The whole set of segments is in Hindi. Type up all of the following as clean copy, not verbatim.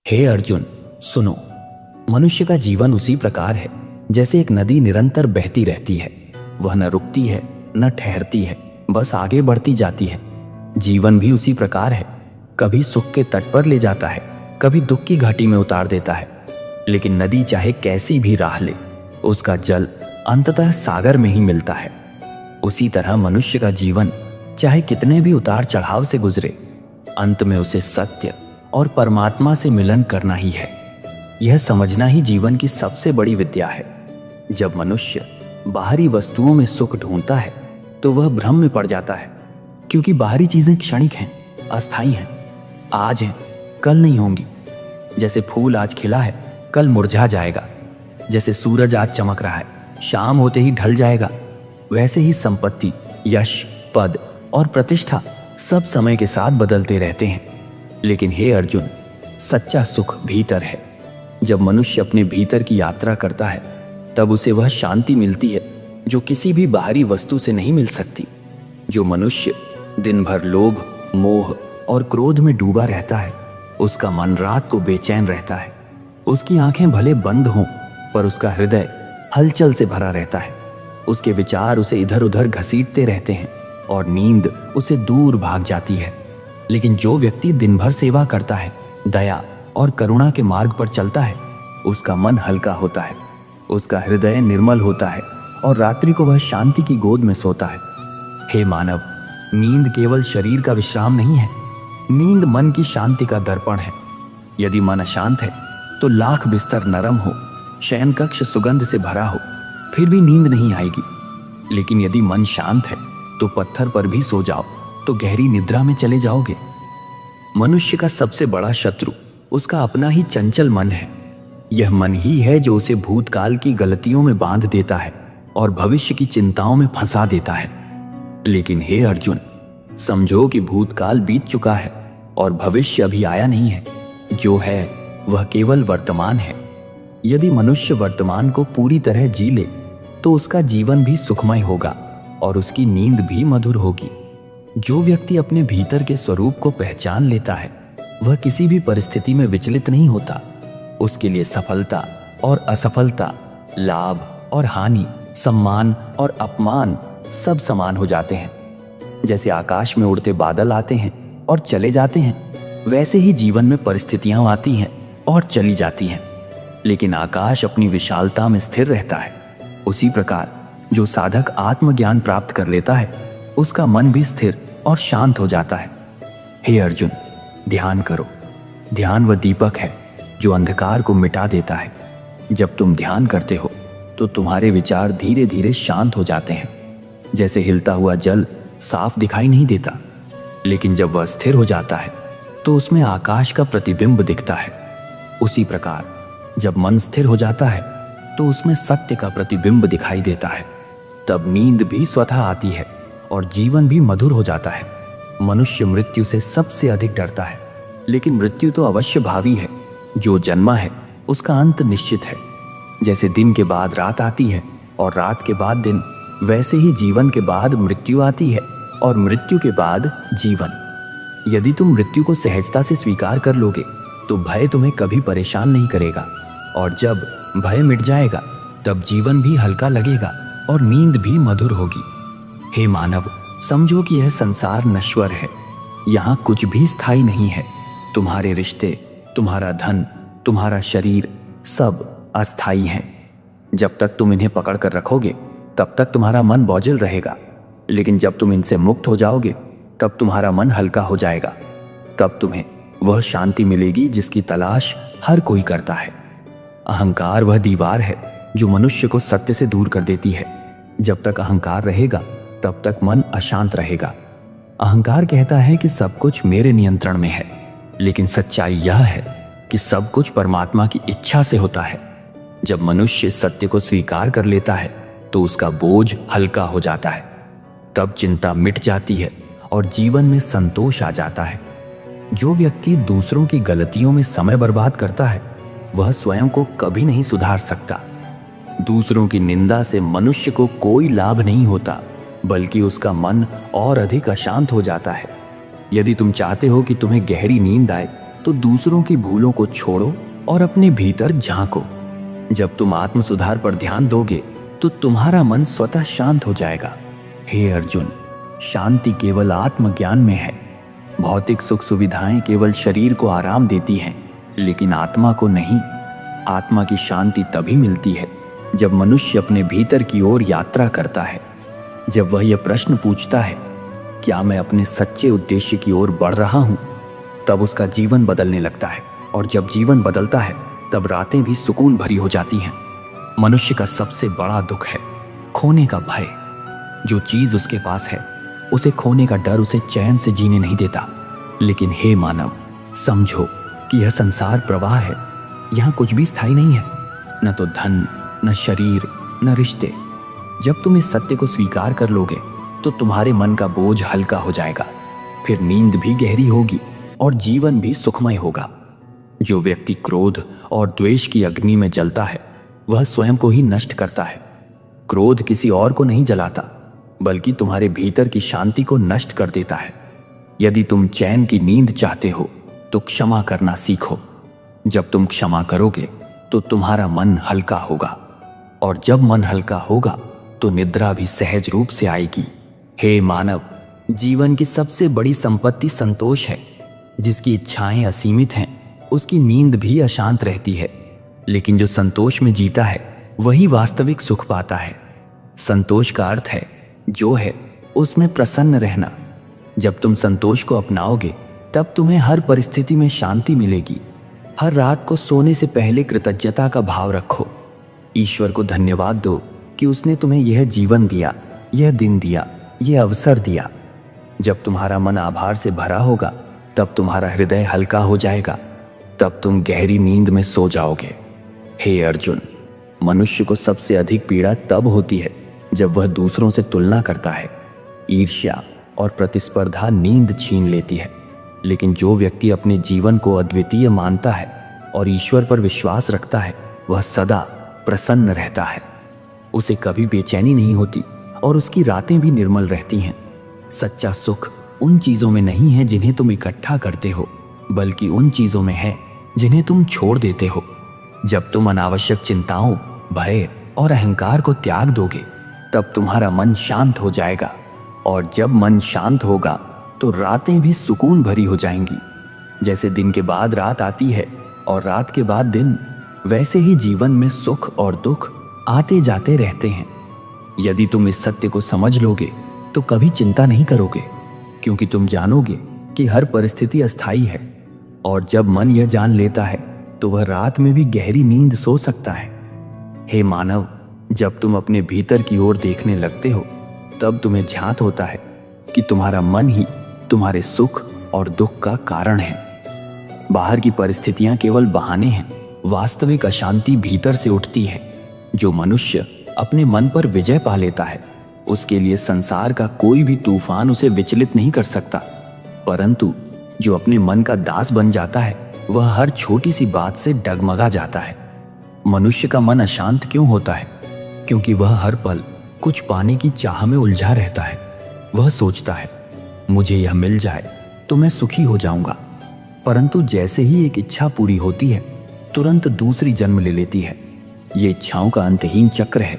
हे अर्जुन, सुनो। मनुष्य का जीवन उसी प्रकार है जैसे एक नदी निरंतर बहती रहती है। वह न रुकती है न ठहरती है, बस आगे बढ़ती जाती है। जीवन भी उसी प्रकार है, कभी सुख के तट पर ले जाता है, कभी दुख की घाटी में उतार देता है। लेकिन नदी चाहे कैसी भी राह ले, उसका जल अंततः सागर में ही मिलता है। उसी तरह मनुष्य का जीवन चाहे कितने भी उतार चढ़ाव से गुजरे, अंत में उसे सत्य और परमात्मा से मिलन करना ही है। यह समझना ही जीवन की सबसे बड़ी विद्या है। जब मनुष्य बाहरी वस्तुओं में सुख ढूंढता है तो वह भ्रम में पड़ जाता है, क्योंकि बाहरी चीजें क्षणिक हैं, अस्थायी हैं, आज हैं, कल नहीं होंगी। जैसे फूल आज खिला है, कल मुरझा जाएगा। जैसे सूरज आज चमक रहा है, शाम होते ही ढल जाएगा। वैसे ही संपत्ति, यश, पद और प्रतिष्ठा सब समय के साथ बदलते रहते हैं। लेकिन हे अर्जुन, सच्चा सुख भीतर है। जब मनुष्य अपने भीतर की यात्रा करता है तब उसे वह शांति मिलती है जो किसी भी बाहरी वस्तु से नहीं मिल सकती। जो मनुष्य दिन भर लोभ, मोह और क्रोध में डूबा रहता है, उसका मन रात को बेचैन रहता है। उसकी आंखें भले बंद हों पर उसका हृदय हलचल से भरा रहता है। उसके विचार उसे इधर उधर घसीटते रहते हैं और नींद उसे दूर भाग जाती है। लेकिन जो व्यक्ति दिन भर सेवा करता है, दया और करुणा के मार्ग पर चलता है, उसका मन हल्का होता है, उसका हृदय निर्मल होता है और रात्रि को वह शांति की गोद में सोता है। हे मानव, नींद केवल शरीर का विश्राम नहीं है, नींद मन की शांति का दर्पण है। यदि मन अशांत है तो लाख बिस्तर नरम हो, शयन कक्ष सुगंध से भरा हो, फिर भी नींद नहीं आएगी। लेकिन यदि मन शांत है तो पत्थर पर भी सो जाओ तो गहरी निद्रा में चले जाओगे। मनुष्य का सबसे बड़ा शत्रु उसका अपना ही चंचल मन है। यह मन ही है जो उसे भूतकाल की गलतियों में बांध देता है और भविष्य की चिंताओं में फंसा देता है। लेकिन हे अर्जुन, समझो कि भूतकाल बीत चुका है और भविष्य अभी आया नहीं है। जो है वह केवल वर्तमान है। यदि मनुष्य वर्तमान को पूरी तरह जी ले तो उसका जीवन भी सुखमय होगा और उसकी नींद भी मधुर होगी। जो व्यक्ति अपने भीतर के स्वरूप को पहचान लेता है, वह किसी भी परिस्थिति में विचलित नहीं होता। उसके लिए सफलता और असफलता, लाभ और हानि, सम्मान और अपमान सब समान हो जाते हैं। जैसे आकाश में उड़ते बादल आते हैं और चले जाते हैं, वैसे ही जीवन में परिस्थितियां आती हैं और चली जाती हैं, लेकिन आकाश अपनी विशालता में स्थिर रहता है। उसी प्रकार जो साधक आत्मज्ञान प्राप्त कर लेता है, उसका मन भी स्थिर और शांत हो जाता है। हे अर्जुन, ध्यान करो। ध्यान वह दीपक है जो अंधकार को मिटा देता है। जब तुम ध्यान करते हो तो तुम्हारे विचार धीरे धीरे शांत हो जाते हैं। जैसे हिलता हुआ जल साफ दिखाई नहीं देता, लेकिन जब वह स्थिर हो जाता है तो उसमें आकाश का प्रतिबिंब दिखता है। उसी प्रकार जब मन स्थिर हो जाता है तो उसमें सत्य का प्रतिबिंब दिखाई देता है। तब नींद भी स्वतः आती है और जीवन भी मधुर हो जाता है। मनुष्य मृत्यु से सबसे अधिक डरता है, लेकिन मृत्यु तो अवश्य भावी है। जो जन्मा है उसका अंत निश्चित है। जैसे दिन के बाद रात आती है और रात के बाद दिन, वैसे ही जीवन के बाद मृत्यु आती है और मृत्यु के बाद जीवन। यदि तुम मृत्यु को सहजता से स्वीकार कर लोगे तो भय तुम्हें कभी परेशान नहीं करेगा, और जब भय मिट जाएगा तब जीवन भी हल्का लगेगा और नींद भी मधुर होगी। हे मानव, समझो कि यह संसार नश्वर है। यहाँ कुछ भी स्थायी नहीं है। तुम्हारे रिश्ते, तुम्हारा धन, तुम्हारा शरीर सब अस्थायी हैं। जब तक तुम इन्हें पकड़ कर रखोगे तब तक तुम्हारा मन बोझिल रहेगा, लेकिन जब तुम इनसे मुक्त हो जाओगे तब तुम्हारा मन हल्का हो जाएगा। तब तुम्हें वह शांति मिलेगी जिसकी तलाश हर कोई करता है। अहंकार वह दीवार है जो मनुष्य को सत्य से दूर कर देती है। जब तक अहंकार रहेगा तब तक मन अशांत रहेगा। अहंकार कहता है कि सब कुछ मेरे नियंत्रण में है, लेकिन सच्चाई यह है कि सब कुछ परमात्मा की इच्छा से होता है। जब मनुष्य सत्य को स्वीकार कर लेता है तो उसका बोझ हल्का हो जाता है। तब चिंता मिट जाती है और जीवन में संतोष आ जाता है। जो व्यक्ति दूसरों की गलतियों में समय बर्बाद करता है, वह स्वयं को कभी नहीं सुधार सकता। दूसरों की निंदा से मनुष्य को कोई लाभ नहीं होता, बल्कि उसका मन और अधिक अशांत हो जाता है। यदि तुम चाहते हो कि तुम्हें गहरी नींद आए तो दूसरों की भूलों को छोड़ो और अपने भीतर झांको। जब तुम आत्म सुधार पर ध्यान दोगे तो तुम्हारा मन स्वतः शांत हो जाएगा। हे अर्जुन, शांति केवल आत्मज्ञान में है। भौतिक सुख सुविधाएं केवल शरीर को आराम देती हैं, लेकिन आत्मा को नहीं। आत्मा की शांति तभी मिलती है जब मनुष्य अपने भीतर की ओर यात्रा करता है। जब वह यह प्रश्न पूछता है, क्या मैं अपने सच्चे उद्देश्य की ओर बढ़ रहा हूं, तब उसका जीवन बदलने लगता है। और जब जीवन बदलता है तब रातें भी सुकून भरी हो जाती हैं। मनुष्य का सबसे बड़ा दुख है खोने का भय। जो चीज उसके पास है उसे खोने का डर उसे चैन से जीने नहीं देता। लेकिन हे मानव, समझो कि यह संसार प्रवाह है। यहाँ कुछ भी स्थायी नहीं है, न तो धन, न शरीर, न रिश्ते। जब तुम इस सत्य को स्वीकार कर लोगे तो तुम्हारे मन का बोझ हल्का हो जाएगा। फिर नींद भी गहरी होगी और जीवन भी सुखमय होगा। जो व्यक्ति क्रोध और द्वेष की अग्नि में जलता है वह स्वयं को ही नष्ट करता है। क्रोध किसी और को नहीं जलाता, बल्कि तुम्हारे भीतर की शांति को नष्ट कर देता है। यदि तुम चैन की नींद चाहते हो तो क्षमा करना सीखो। जब तुम क्षमा करोगे तो तुम्हारा मन हल्का होगा, और जब मन हल्का होगा तो निद्रा भी सहज रूप से आएगी। हे मानव, जीवन की सबसे बड़ी संपत्ति संतोष है। जिसकी इच्छाएं असीमित हैं उसकी नींद भी अशांत रहती है, लेकिन जो संतोष में जीता है वही वास्तविक सुख पाता है। संतोष का अर्थ है जो है उसमें प्रसन्न रहना। जब तुम संतोष को अपनाओगे तब तुम्हें हर परिस्थिति में शांति मिलेगी। हर रात को सोने से पहले कृतज्ञता का भाव रखो। ईश्वर को धन्यवाद दो कि उसने तुम्हें यह जीवन दिया, यह दिन दिया, यह अवसर दिया। जब तुम्हारा मन आभार से भरा होगा तब तुम्हारा हृदय हल्का हो जाएगा। तब तुम गहरी नींद में सो जाओगे। हे अर्जुन, मनुष्य को सबसे अधिक पीड़ा तब होती है जब वह दूसरों से तुलना करता है। ईर्ष्या और प्रतिस्पर्धा नींद छीन लेती है। लेकिन जो व्यक्ति अपने जीवन को अद्वितीय मानता है और ईश्वर पर विश्वास रखता है वह सदा प्रसन्न रहता है। उसे कभी बेचैनी नहीं होती और उसकी रातें भी निर्मल रहती हैं। सच्चा सुख उन चीजों में नहीं है जिन्हें तुम इकट्ठा करते हो, बल्कि उन चीजों में है जिन्हें तुम छोड़ देते हो। जब तुम अनावश्यक चिंताओं, भय और अहंकार को त्याग दोगे तब तुम्हारा मन शांत हो जाएगा, और जब मन शांत होगा तो रातें भी सुकून भरी हो जाएंगी। जैसे दिन के बाद रात आती है और रात के बाद दिन, वैसे ही जीवन में सुख और दुख आते जाते रहते हैं। यदि तुम इस सत्य को समझ लोगे तो कभी चिंता नहीं करोगे, क्योंकि तुम जानोगे कि हर परिस्थिति अस्थायी है। और जब मन यह जान लेता है तो वह रात में भी गहरी नींद सो सकता है। हे मानव, जब तुम अपने भीतर की ओर देखने लगते हो तब तुम्हें ज्ञात होता है कि तुम्हारा मन ही तुम्हारे सुख और दुख का कारण है। बाहर की परिस्थितियां केवल बहाने हैं, वास्तविक अशांति भीतर से उठती है। जो मनुष्य अपने मन पर विजय पा लेता है उसके लिए संसार का कोई भी तूफान उसे विचलित नहीं कर सकता। परंतु जो अपने मन का दास बन जाता है वह हर छोटी सी बात से डगमगा जाता है। मनुष्य का मन अशांत क्यों होता है? क्योंकि वह हर पल कुछ पाने की चाह में उलझा रहता है। वह सोचता है, मुझे यह मिल जाए तो मैं सुखी हो जाऊंगा। परंतु जैसे ही एक इच्छा पूरी होती है तुरंत दूसरी जन्म ले लेती है। ये इच्छाओं का अंतहीन चक्र है।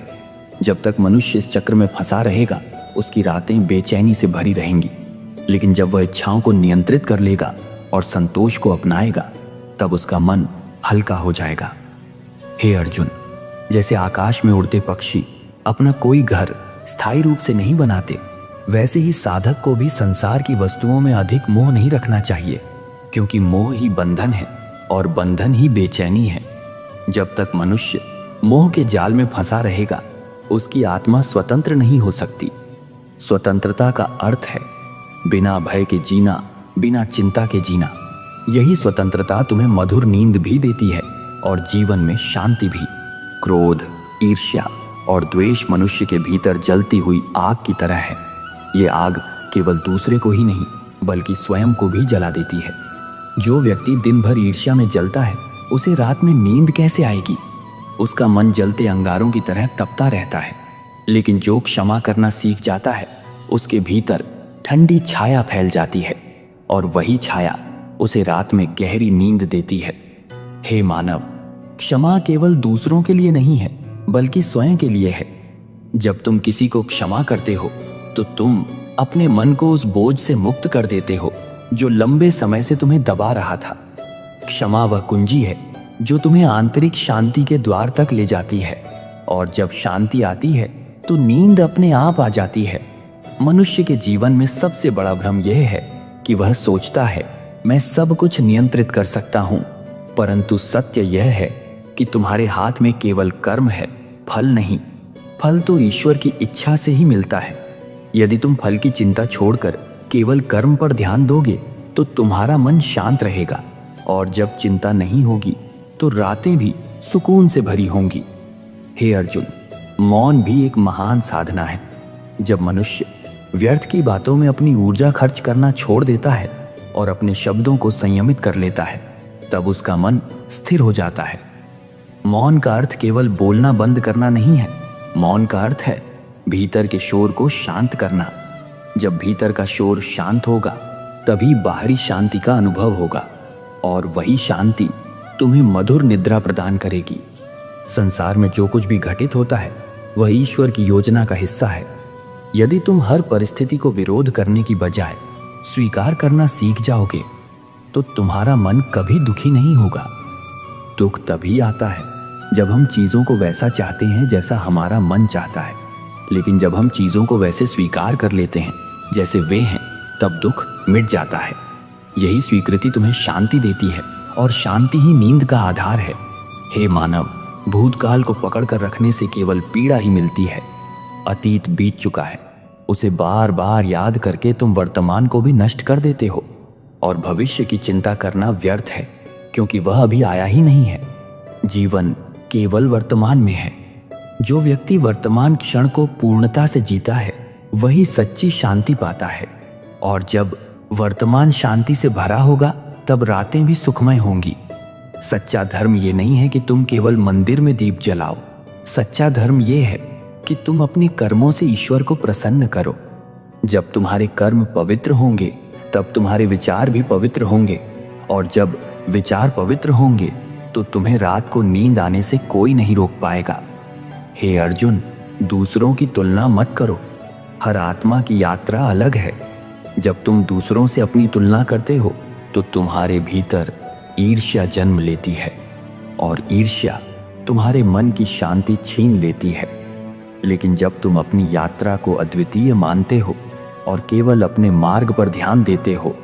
जब तक मनुष्य इस चक्र में फंसा रहेगा उसकी रातें बेचैनी से भरी रहेंगी। लेकिन जब वह इच्छाओं को नियंत्रित कर लेगा और संतोष को अपनाएगा तब उसका मन हल्का हो जाएगा। हे अर्जुन, जैसे आकाश में उड़ते पक्षी अपना कोई घर स्थायी रूप से नहीं बनाते, वैसे ही साधक को भी संसार की वस्तुओं में अधिक मोह नहीं रखना चाहिए, क्योंकि मोह ही बंधन है और बंधन ही बेचैनी है। जब तक मनुष्य मोह के जाल में फंसा रहेगा उसकी आत्मा स्वतंत्र नहीं हो सकती। स्वतंत्रता का अर्थ है बिना भय के जीना, बिना चिंता के जीना। यही स्वतंत्रता तुम्हें मधुर नींद भी देती है और जीवन में शांति भी। क्रोध, ईर्ष्या और द्वेष मनुष्य के भीतर जलती हुई आग की तरह है। ये आग केवल दूसरे को ही नहीं बल्कि स्वयं को भी जला देती है। जो व्यक्ति दिन भर ईर्ष्या में जलता है उसे रात में नींद कैसे आएगी? उसका मन जलते अंगारों की तरह तपता रहता है। लेकिन जो क्षमा करना सीख जाता है उसके भीतर ठंडी छाया फैल जाती है, और वही छाया उसे रात में गहरी नींद देती है। हे मानव, क्षमा केवल दूसरों के लिए नहीं है बल्कि स्वयं के लिए है। जब तुम किसी को क्षमा करते हो तो तुम अपने मन को उस बोझ से मुक्त कर देते हो जो लंबे समय से तुम्हें दबा रहा था। क्षमा वह कुंजी है जो तुम्हें आंतरिक शांति के द्वार तक ले जाती है, और जब शांति आती है तो नींद अपने आप आ जाती है। मनुष्य के जीवन में सबसे बड़ा भ्रम यह है कि वह सोचता है मैं सब कुछ नियंत्रित कर सकता हूं, परंतु सत्य यह है कि तुम्हारे हाथ में केवल कर्म है, फल नहीं। फल तो ईश्वर की इच्छा से ही मिलता है। यदि तुम फल की चिंता छोड़कर केवल कर्म पर ध्यान दोगे तो तुम्हारा मन शांत रहेगा, और जब चिंता नहीं होगी तो रातें भी सुकून से भरी होंगी। हे अर्जुन, मौन भी एक महान साधना है। जब मनुष्य व्यर्थ की बातों में अपनी ऊर्जा खर्च करना छोड़ देता है और अपने शब्दों को संयमित कर लेता है, तब उसका मन स्थिर हो जाता है। मौन का अर्थ केवल बोलना बंद करना नहीं है। मौन का अर्थ है भीतर के शोर को शांत करना। जब भीतर का शोर शांत होगा तभी बाहरी शांति का अनुभव होगा, और वही शांति तुम्हें मधुर निद्रा प्रदान करेगी। संसार में जो कुछ भी घटित होता है वह ईश्वर की योजना का हिस्सा है। यदि तुम हर परिस्थिति को विरोध करने की बजाय स्वीकार करना सीख जाओगे तो तुम्हारा मन कभी दुखी नहीं होगा। दुख तभी आता है जब हम चीज़ों को वैसा चाहते हैं जैसा हमारा मन चाहता है, लेकिन जब हम चीज़ों को वैसे स्वीकार कर लेते हैं जैसे वे हैं, तब दुख मिट जाता है। यही स्वीकृति तुम्हें शांति देती है, और शांति ही नींद का आधार है। हे मानव, भूतकाल को पकड़ कर रखने से केवल पीड़ा ही मिलती है। अतीत बीत चुका है, उसे बार बार याद करके तुम वर्तमान को भी नष्ट कर देते हो, और भविष्य की चिंता करना व्यर्थ है क्योंकि वह अभी आया ही नहीं है। जीवन केवल वर्तमान में है। जो व्यक्ति वर्तमान क्षण को पूर्णता से जीता है वही सच्ची शांति पाता है, और जब वर्तमान शांति से भरा होगा तब रातें भी सुखमय होंगी। सच्चा धर्म ये नहीं है कि तुम केवल मंदिर में दीप जलाओ। सच्चा धर्म ये है कि तुम अपने कर्मों से ईश्वर को प्रसन्न करो। जब तुम्हारे कर्म पवित्र होंगे तब तुम्हारे विचार भी पवित्र होंगे, और जब विचार पवित्र होंगे तो तुम्हें रात को नींद आने से कोई नहीं रोक पाएगा। हे अर्जुन, दूसरों की तुलना मत करो। हर आत्मा की यात्रा अलग है। जब तुम दूसरों से अपनी तुलना करते हो तो तुम्हारे भीतर ईर्ष्या जन्म लेती है, और ईर्ष्या तुम्हारे मन की शांति छीन लेती है। लेकिन जब तुम अपनी यात्रा को अद्वितीय मानते हो और केवल अपने मार्ग पर ध्यान देते हो,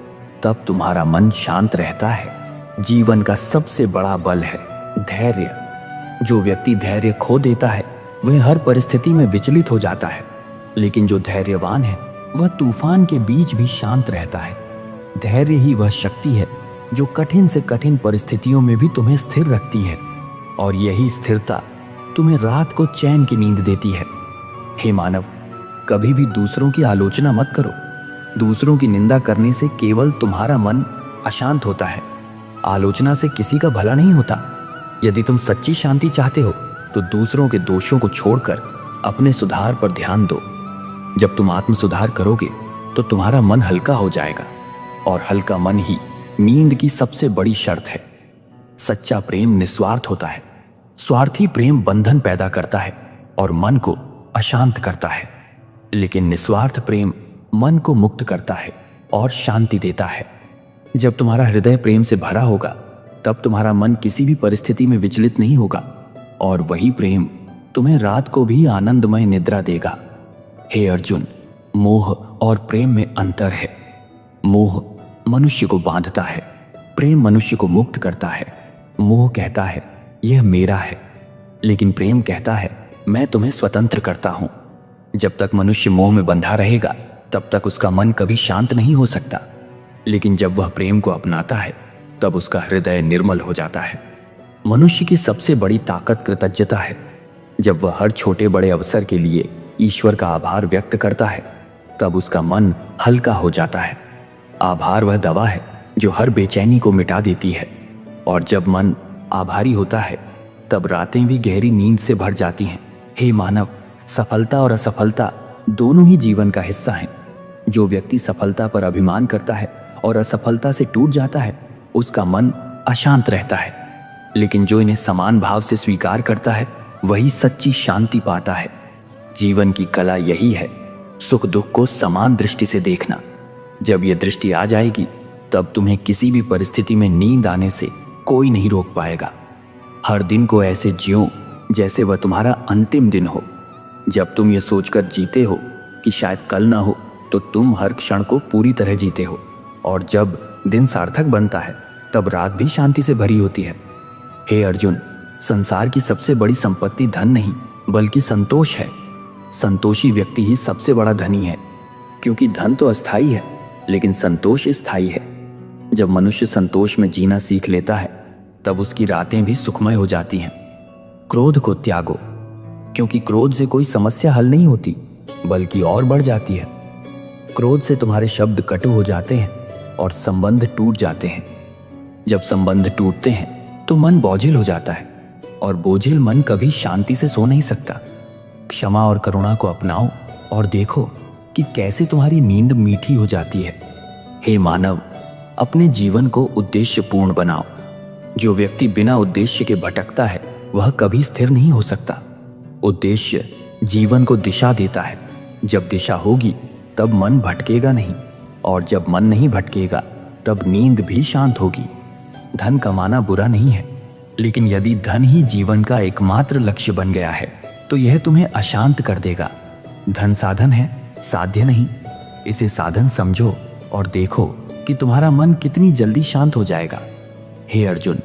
तब तुम्हारा मन शांत रहता है। जीवन का सबसे बड़ा बल है धैर्य। जो व्यक्ति धैर्य खो देता है वह हर परिस्थिति में विचलित हो जाता है, लेकिन जो धैर्यवान है वह तूफान के बीच भी शांत रहता है। धैर्य ही वह शक्ति है जो कठिन से कठिन परिस्थितियों में भी तुम्हें स्थिर रखती है, और यही स्थिरता तुम्हें रात को चैन की नींद देती है। हे मानव, कभी भी दूसरों की आलोचना मत करो। दूसरों की निंदा करने से केवल तुम्हारा मन अशांत होता है। आलोचना से किसी का भला नहीं होता। यदि तुम सच्ची शांति चाहते हो तो दूसरों के दोषों को छोड़कर अपने सुधार पर ध्यान दो। जब तुम आत्म सुधार करोगे तो तुम्हारा मन हल्का हो जाएगा, और हल्का मन ही नींद की सबसे बड़ी शर्त है। सच्चा प्रेम निस्वार्थ होता है। स्वार्थी प्रेम बंधन पैदा करता है और मन को अशांत करता है, लेकिन निस्वार्थ प्रेम मन को मुक्त करता है और शांति देता है। जब तुम्हारा हृदय प्रेम से भरा होगा तब तुम्हारा मन किसी भी परिस्थिति में विचलित नहीं होगा, और वही प्रेम तुम्हें रात को भी आनंदमय निद्रा देगा। हे अर्जुन, मोह और प्रेम में अंतर है। मोह मनुष्य को बांधता है, प्रेम मनुष्य को मुक्त करता है। मोह कहता है यह मेरा है, लेकिन प्रेम कहता है मैं तुम्हें स्वतंत्र करता हूं। जब तक मनुष्य मोह में बंधा रहेगा तब तक उसका मन कभी शांत नहीं हो सकता, लेकिन जब वह प्रेम को अपनाता है तब उसका हृदय निर्मल हो जाता है। मनुष्य की सबसे बड़ी ताकत कृतज्ञता है। जब वह हर छोटे बड़े अवसर के लिए ईश्वर का आभार व्यक्त करता है तब उसका मन हल्का हो जाता है। आभार वह दवा है जो हर बेचैनी को मिटा देती है, और जब मन आभारी होता है तब रातें भी गहरी नींद से भर जाती हैं। हे मानव, सफलता और असफलता दोनों ही जीवन का हिस्सा हैं। जो व्यक्ति सफलता पर अभिमान करता है और असफलता से टूट जाता है, उसका मन अशांत रहता है। लेकिन जो इन्हें समान भाव से स्वीकार करता है वही सच्ची शांति पाता है। जीवन की कला यही है, सुख दुख को समान दृष्टि से देखना। जब यह दृष्टि आ जाएगी तब तुम्हें किसी भी परिस्थिति में नींद आने से कोई नहीं रोक पाएगा। हर दिन को ऐसे जियो जैसे वह तुम्हारा अंतिम दिन हो। जब तुम ये सोचकर जीते हो कि शायद कल ना हो, तो तुम हर क्षण को पूरी तरह जीते हो। और जब दिन सार्थक बनता है तब रात भी शांति से भरी होती है। हे अर्जुन, संसार की सबसे बड़ी संपत्ति धन नहीं बल्कि संतोष है। संतोषी व्यक्ति ही सबसे बड़ा धनी है, क्योंकि धन तो अस्थाई है लेकिन संतोष स्थायी है। जब मनुष्य संतोष में जीना सीख लेता है तब उसकी रातें भी सुखमय हो जाती हैं। क्रोध को त्यागो, क्योंकि क्रोध से कोई समस्या हल नहीं होती बल्कि और बढ़ जाती है। क्रोध से तुम्हारे शब्द कटु हो जाते हैं और संबंध टूट जाते हैं। जब संबंध टूटते हैं तो मन बोझिल हो जाता है, और बोझिल मन कभी शांति से सो नहीं सकता। क्षमा और करुणा को अपनाओ और देखो कि कैसे तुम्हारी नींद मीठी हो जाती है। हे मानव, अपने जीवन को उद्देश्यपूर्ण बनाओ। जो व्यक्ति बिना उद्देश्य के भटकता है वह कभी स्थिर नहीं हो सकता। उद्देश्य जीवन को दिशा देता है। जब दिशा होगी तब मन भटकेगा नहीं, और जब मन नहीं भटकेगा तब नींद भी शांत होगी। धन कमाना बुरा नहीं है, लेकिन यदि धन ही जीवन का एकमात्र लक्ष्य बन गया है तो यह तुम्हें अशांत कर देगा। धन साधन है, साध्य नहीं। इसे साधन समझो और देखो कि तुम्हारा मन कितनी जल्दी शांत हो जाएगा। हे अर्जुन,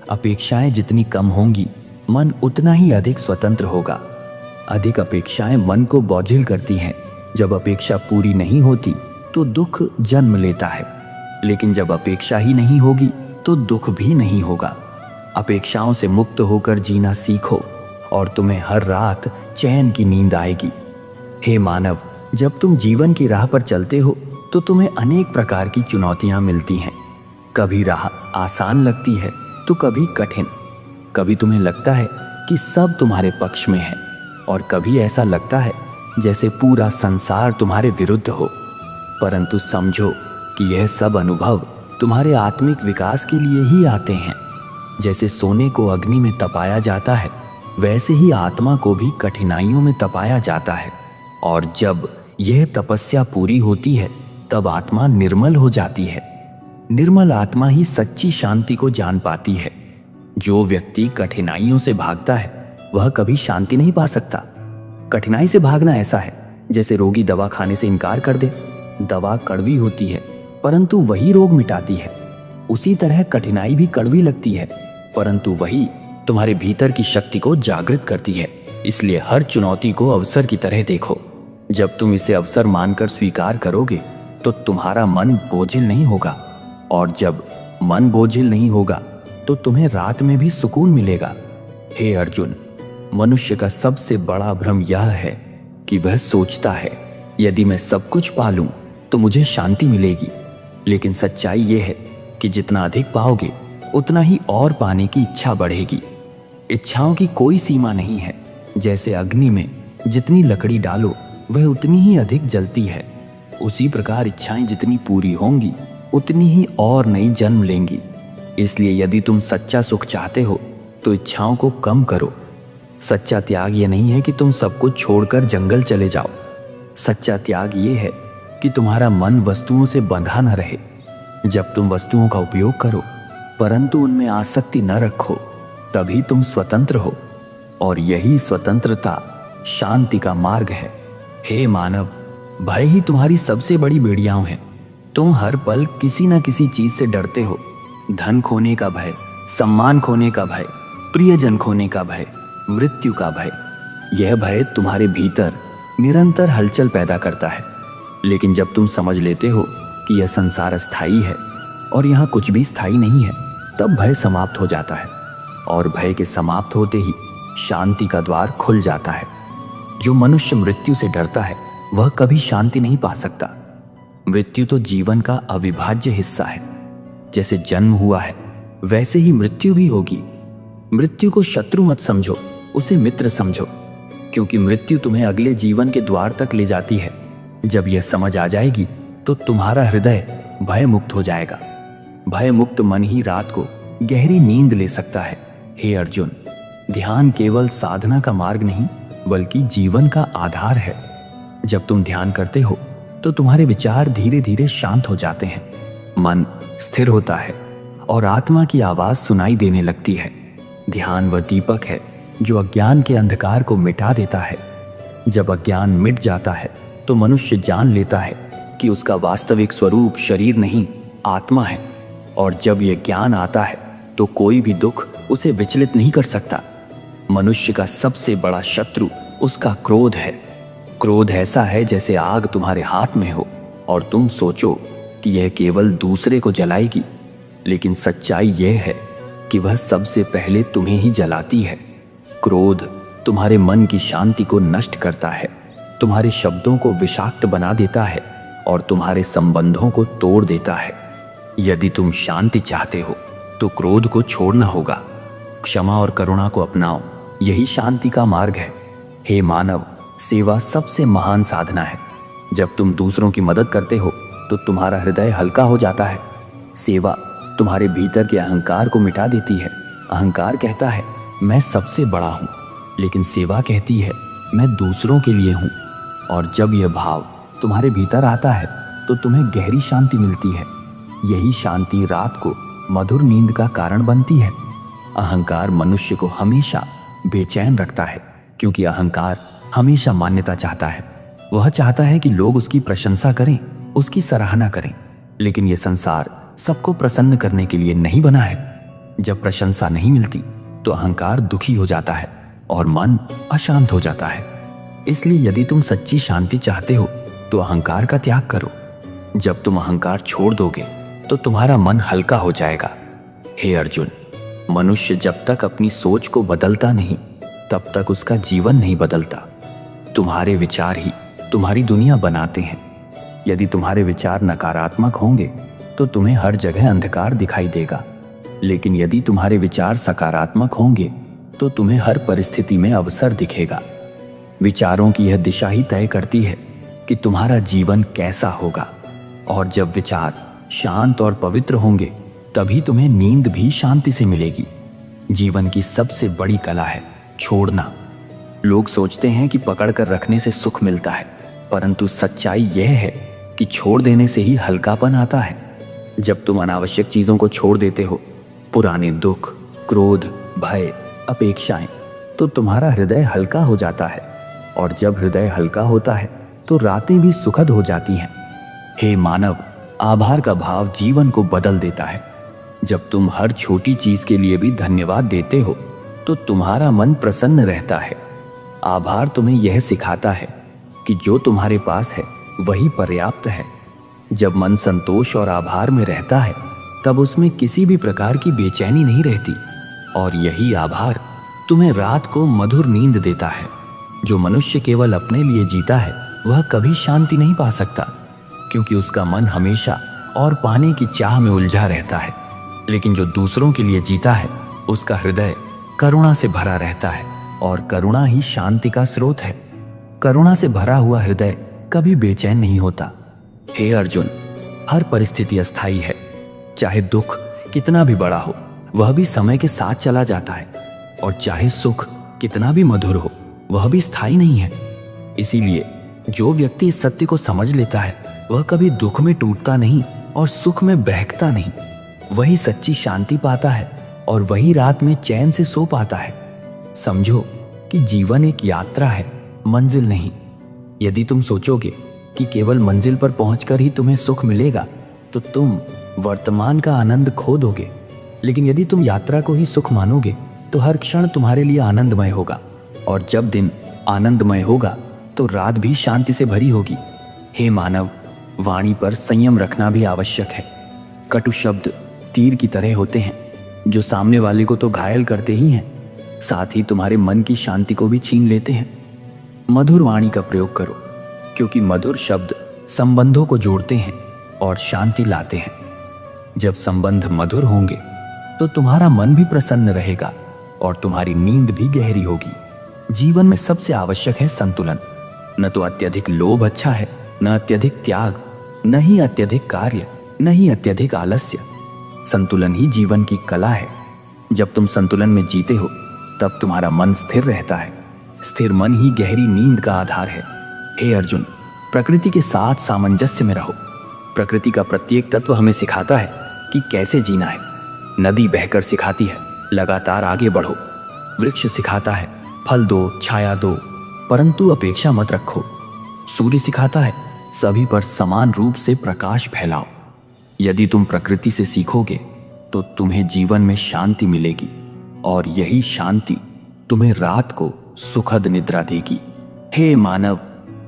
अपेक्षाएं जितनी कम होंगी मन उतना ही अधिक स्वतंत्र होगा। अधिक अपेक्षाएं मन को बोझिल करती हैं। जब अपेक्षा पूरी नहीं होती तो दुख जन्म लेता है, लेकिन जब अपेक्षा ही नहीं होगी तो दुख भी नहीं होगा। अपेक्षाओं से मुक्त होकर जीना सीखो और तुम्हें हर रात चैन की नींद आएगी। हे मानव, जब तुम जीवन की राह पर चलते हो तो तुम्हें अनेक प्रकार की चुनौतियां मिलती हैं। कभी राह आसान लगती है तो कभी कठिन। कभी तुम्हें लगता है कि सब तुम्हारे पक्ष में है, और कभी ऐसा लगता है जैसे पूरा संसार तुम्हारे विरुद्ध हो। परंतु समझो कि यह सब अनुभव तुम्हारे आत्मिक विकास के लिए ही आते हैं। जैसे सोने को अग्नि में तपाया जाता है, वैसे ही आत्मा को भी कठिनाइयों में तपाया जाता है। और जब यह तपस्या पूरी होती है तब आत्मा निर्मल हो जाती है। निर्मल आत्मा ही सच्ची शांति को जान पाती है। जो व्यक्ति कठिनाइयों से भागता है वह कभी शांति नहीं पा सकता। कठिनाई से भागना ऐसा है जैसे रोगी दवा खाने से इनकार कर दे। दवा कड़वी होती है परंतु वही रोग मिटाती है। उसी तरह कठिनाई भी कड़वी लगती है, परंतु वही तुम्हारे भीतर की शक्ति को जागृत करती है। इसलिए हर चुनौती को अवसर की तरह देखो। जब तुम इसे अवसर मानकर स्वीकार करोगे तो तुम्हारा मन बोझिल नहीं होगा, और जब मन बोझिल नहीं होगा तो तुम्हें रात में भी सुकून मिलेगा। हे अर्जुन, मनुष्य का सबसे बड़ा भ्रम यह है कि वह सोचता है यदि मैं सब कुछ पा लूं तो मुझे शांति मिलेगी। लेकिन सच्चाई यह है कि जितना अधिक पाओगे उतना ही और पाने की इच्छा बढ़ेगी। इच्छाओं की कोई सीमा नहीं है। जैसे अग्नि में जितनी लकड़ी डालो वह उतनी ही अधिक जलती है, उसी प्रकार इच्छाएं जितनी पूरी होंगी उतनी ही और नई जन्म लेंगी। इसलिए यदि तुम सच्चा सुख चाहते हो तो इच्छाओं को कम करो। सच्चा त्याग ये नहीं है कि तुम सब कुछ छोड़कर जंगल चले जाओ। सच्चा त्याग ये है कि तुम्हारा मन वस्तुओं से बंधा न रहे। जब तुम वस्तुओं का उपयोग करो परंतु उनमें आसक्ति न रखो, तभी तुम स्वतंत्र हो, और यही स्वतंत्रता शांति का मार्ग है। हे मानव, भय ही तुम्हारी सबसे बड़ी बेड़ियां हैं। तुम हर पल किसी न किसी चीज से डरते हो। धन खोने का भय, सम्मान खोने का भय, प्रियजन खोने का भय, मृत्यु का भय। यह भय तुम्हारे भीतर निरंतर हलचल पैदा करता है। लेकिन जब तुम समझ लेते हो कि यह संसार अस्थाई है और यहाँ कुछ भी स्थायी नहीं है, तब भय समाप्त हो जाता है, और भय के समाप्त होते ही शांति का द्वार खुल जाता है। जो मनुष्य मृत्यु से डरता है वह कभी शांति नहीं पा सकता। मृत्यु तो जीवन का अविभाज्य हिस्सा है। जैसे जन्म हुआ है वैसे ही मृत्यु भी होगी। मृत्यु को शत्रु मत समझो, उसे मित्र समझो, क्योंकि मृत्यु तुम्हें अगले जीवन के द्वार तक ले जाती है। जब यह समझ आ जाएगी तो तुम्हारा हृदय भय मुक्त हो जाएगा। भय मुक्त मन ही रात को गहरी नींद ले सकता है। हे अर्जुन, ध्यान केवल साधना का मार्ग नहीं बल्कि जीवन का आधार है। जब तुम ध्यान करते हो तो तुम्हारे विचार धीरे धीरे शांत हो जाते हैं, मन स्थिर होता है और आत्मा की आवाज सुनाई देने लगती है। ध्यान वह दीपक है जो अज्ञान के अंधकार को मिटा देता है। जब अज्ञान मिट जाता है तो मनुष्य जान लेता है कि उसका वास्तविक स्वरूप शरीर नहीं, आत्मा है। और जब यह ज्ञान आता है तो कोई भी दुख उसे विचलित नहीं कर सकता। मनुष्य का सबसे बड़ा शत्रु उसका क्रोध है। क्रोध ऐसा है जैसे आग तुम्हारे हाथ में हो और तुम सोचो कि यह केवल दूसरे को जलाएगी, लेकिन सच्चाई यह है कि वह सबसे पहले तुम्हें ही जलाती है। क्रोध तुम्हारे मन की शांति को नष्ट करता है, तुम्हारे शब्दों को विषाक्त बना देता है और तुम्हारे संबंधों को तोड़ देता है। यदि तुम शांति चाहते हो तो क्रोध को छोड़ना होगा, क्षमा और करुणा को अपनाओ, यही शांति का मार्ग है। हे मानव, सेवा सबसे महान साधना है। जब तुम दूसरों की मदद करते हो तो तुम्हारा हृदय हल्का हो जाता है। सेवा तुम्हारे भीतर के अहंकार को मिटा देती है। अहंकार कहता है मैं सबसे बड़ा हूँ, लेकिन सेवा कहती है मैं दूसरों के लिए हूँ। और जब यह भाव तुम्हारे भीतर आता है तो तुम्हें गहरी शांति मिलती है। यही शांति रात को मधुर नींद का कारण बनती है। अहंकार मनुष्य को हमेशा बेचैन रखता है, क्योंकि अहंकार हमेशा मान्यता चाहता है। वह चाहता है कि लोग उसकी प्रशंसा करें, उसकी सराहना करें। लेकिन यह संसार सबको प्रसन्न करने के लिए नहीं बना है। जब प्रशंसा नहीं मिलती तो अहंकार दुखी हो जाता है और मन अशांत हो जाता है। इसलिए यदि तुम सच्ची शांति चाहते हो तो अहंकार का त्याग करो। जब तुम अहंकार छोड़ दोगे तो तुम्हारा मन हल्का हो जाएगा। हे अर्जुन, मनुष्य जब तक अपनी सोच को बदलता नहीं तब तक उसका जीवन नहीं बदलता। तुम्हारे विचार ही तुम्हारी दुनिया बनाते हैं। यदि तुम्हारे विचार नकारात्मक होंगे तो तुम्हें हर जगह अंधकार दिखाई देगा, लेकिन यदि तुम्हारे विचार सकारात्मक होंगे तो तुम्हें हर परिस्थिति में अवसर दिखेगा। विचारों की यह दिशा ही तय करती है कि तुम्हारा जीवन कैसा होगा। और जब विचार शांत और पवित्र होंगे तभी तुम्हें नींद भी शांति से मिलेगी। जीवन की सबसे बड़ी कला है छोड़ना। लोग सोचते हैं कि पकड़ कर रखने से सुख मिलता है, परंतु सच्चाई यह है कि छोड़ देने से ही हल्कापन आता है। जब तुम अनावश्यक चीजों को छोड़ देते हो, पुराने दुख, क्रोध, भय, अपेक्षाएं, तो तुम्हारा हृदय हल्का हो जाता है। और जब हृदय हल्का होता है तो रातें भी सुखद हो जाती हैं। हे मानव, आभार का भाव जीवन को बदल देता है। जब तुम हर छोटी चीज के लिए भी धन्यवाद देते हो तो तुम्हारा मन प्रसन्न रहता है। आभार तुम्हें यह सिखाता है कि जो तुम्हारे पास है वही पर्याप्त है। जब मन संतोष और आभार में रहता है तब उसमें किसी भी प्रकार की बेचैनी नहीं रहती। और यही आभार तुम्हें रात को मधुर नींद देता है। जो मनुष्य केवल अपने लिए जीता है वह कभी शांति नहीं पा सकता, क्योंकि उसका मन हमेशा और पाने की चाह में उलझा रहता है। लेकिन जो दूसरों के लिए जीता है उसका हृदय करुणा से भरा रहता है, और करुणा ही शांति का स्रोत है। करुणा से भरा हुआ हृदय कभी बेचैन नहीं होता। हे अर्जुन, हर परिस्थिति अस्थायी है। चाहे दुख कितना भी बड़ा हो वह भी समय के साथ चला जाता है, और चाहे सुख कितना भी मधुर हो वह भी स्थायी नहीं है। इसीलिए जो व्यक्ति इस सत्य को समझ लेता है वह कभी दुख में टूटता नहीं और सुख में बहकता नहीं। वही सच्ची शांति पाता है और वही रात में चैन से सो पाता है। समझो कि जीवन एक यात्रा है, मंजिल नहीं। यदि तुम सोचोगे कि केवल मंजिल पर पहुंचकर ही तुम्हें सुख मिलेगा तो तुम वर्तमान का आनंद खो दोगे। लेकिन यदि तुम यात्रा को ही सुख मानोगे तो हर क्षण तुम्हारे लिए आनंदमय होगा, और जब दिन आनंदमय होगा तो रात भी शांति से भरी होगी। हे मानव, वाणी पर संयम रखना भी आवश्यक है। कटु शब्द तीर की तरह होते हैं जो सामने वाले को तो घायल करते ही हैं, साथ ही तुम्हारे मन की शांति को भी छीन लेते हैं। मधुर वाणी का प्रयोग करो, क्योंकि मधुर शब्द संबंधों को जोड़ते हैं और शांति लाते हैं। जब संबंध मधुर होंगे तो तुम्हारा मन भी प्रसन्न रहेगा और तुम्हारी नींद भी गहरी होगी। जीवन में सबसे आवश्यक है संतुलन। न तो अत्यधिक लोभ अच्छा है, न अत्यधिक त्याग। न ही अत्यधिक कार्य, न ही अत्यधिक आलस्य। संतुलन ही जीवन की कला है। जब तुम संतुलन में जीते हो तब तुम्हारा मन स्थिर रहता है। स्थिर मन ही गहरी नींद का आधार है। हे अर्जुन, प्रकृति के साथ सामंजस्य में रहो। प्रकृति का प्रत्येक तत्व हमें सिखाता है कि कैसे जीना है। नदी बहकर सिखाती है लगातार आगे बढ़ो। वृक्ष सिखाता है फल दो, छाया दो, परंतु अपेक्षा मत रखो। सूर्य सिखाता है सभी पर समान रूप से प्रकाश फैलाओ। यदि तुम प्रकृति से सीखोगे तो तुम्हें जीवन में शांति मिलेगी, और यही शांति तुम्हें रात को सुखद निद्रा देगी। हे मानव,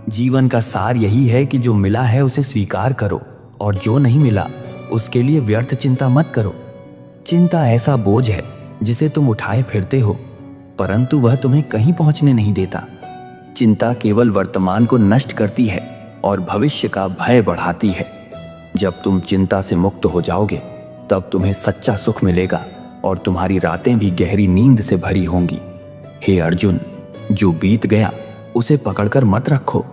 जीवन का सार यही है कि जो मिला है उसे स्वीकार करो, और जो नहीं मिला उसके लिए व्यर्थ चिंता मत करो। चिंता ऐसा बोझ है जिसे तुम उठाए फिरते हो, परंतु वह तुम्हें कहीं पहुंचने नहीं देता। चिंता केवल वर्तमान को नष्ट करती है और भविष्य का भय बढ़ाती है। जब तुम चिंता से मुक्त हो जाओगे तब तुम्हें सच्चा सुख मिलेगा और तुम्हारी रातें भी गहरी नींद से भरी होंगी। हे अर्जुन, जो बीत गया उसे पकड़कर मत रखो।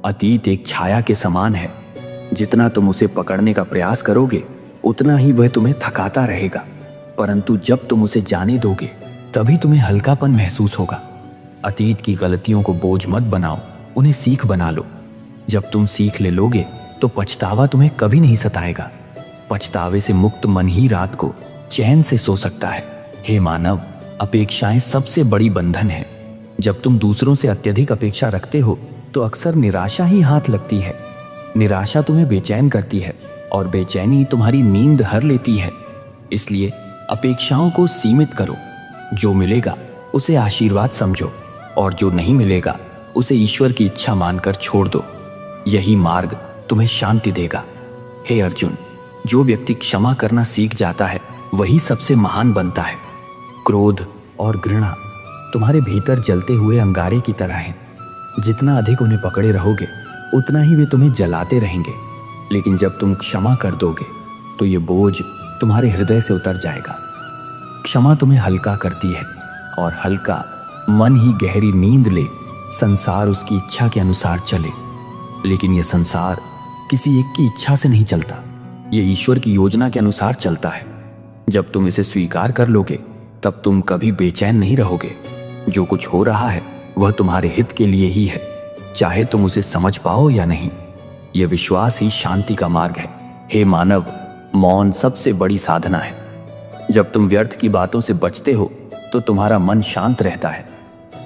अतीत एक छाया के समान है। जितना तुम उसे पकड़ने का प्रयास करोगे उतना ही वह तुम्हें थकाता रहेगा, परंतु जब तुम उसे जाने दोगे तभी तुम्हें हल्कापन महसूस होगा। अतीत की गलतियों को बोझ मत बनाओ, उन्हें सीख बना लो। जब तुम सीख ले लोगे तो पछतावा तुम्हें कभी नहीं सताएगा। पछतावे से मुक्त मन ही रात को चैन से सो सकता है। हे मानव, अपेक्षाएं सबसे बड़ी बंधन है। जब तुम दूसरों से अत्यधिक अपेक्षा रखते हो तो अक्सर निराशा ही हाथ लगती है। निराशा तुम्हें बेचैन करती है और बेचैनी तुम्हारी नींद हर लेती है। इसलिए अपेक्षाओं को सीमित करो। जो मिलेगा उसे आशीर्वाद समझो, और जो नहीं मिलेगा उसे ईश्वर की इच्छा मानकर छोड़ दो। यही मार्ग तुम्हें शांति देगा। हे अर्जुन, जो व्यक्ति क्षमा करना सीख जाता है वही सबसे महान बनता है। क्रोध और घृणा तुम्हारे भीतर जलते हुए अंगारे की तरह हैं। जितना अधिक उन्हें पकड़े रहोगे उतना ही वे तुम्हें जलाते रहेंगे। लेकिन जब तुम क्षमा कर दोगे तो ये बोझ तुम्हारे हृदय से उतर जाएगा। क्षमा तुम्हें हल्का करती है, और हल्का मन ही गहरी नींद ले। संसार उसकी इच्छा के अनुसार चले, लेकिन यह संसार किसी एक की इच्छा से नहीं चलता। ये ईश्वर की योजना के अनुसार चलता है। जब तुम इसे स्वीकार कर लोगे तब तुम कभी बेचैन नहीं रहोगे। जो कुछ हो रहा है वह तुम्हारे हित के लिए ही है, चाहे तुम उसे समझ पाओ या नहीं। यह विश्वास ही शांति का मार्ग है। हे मानव, मौन सबसे बड़ी साधना है। जब तुम व्यर्थ की बातों से बचते हो तो तुम्हारा मन शांत रहता है।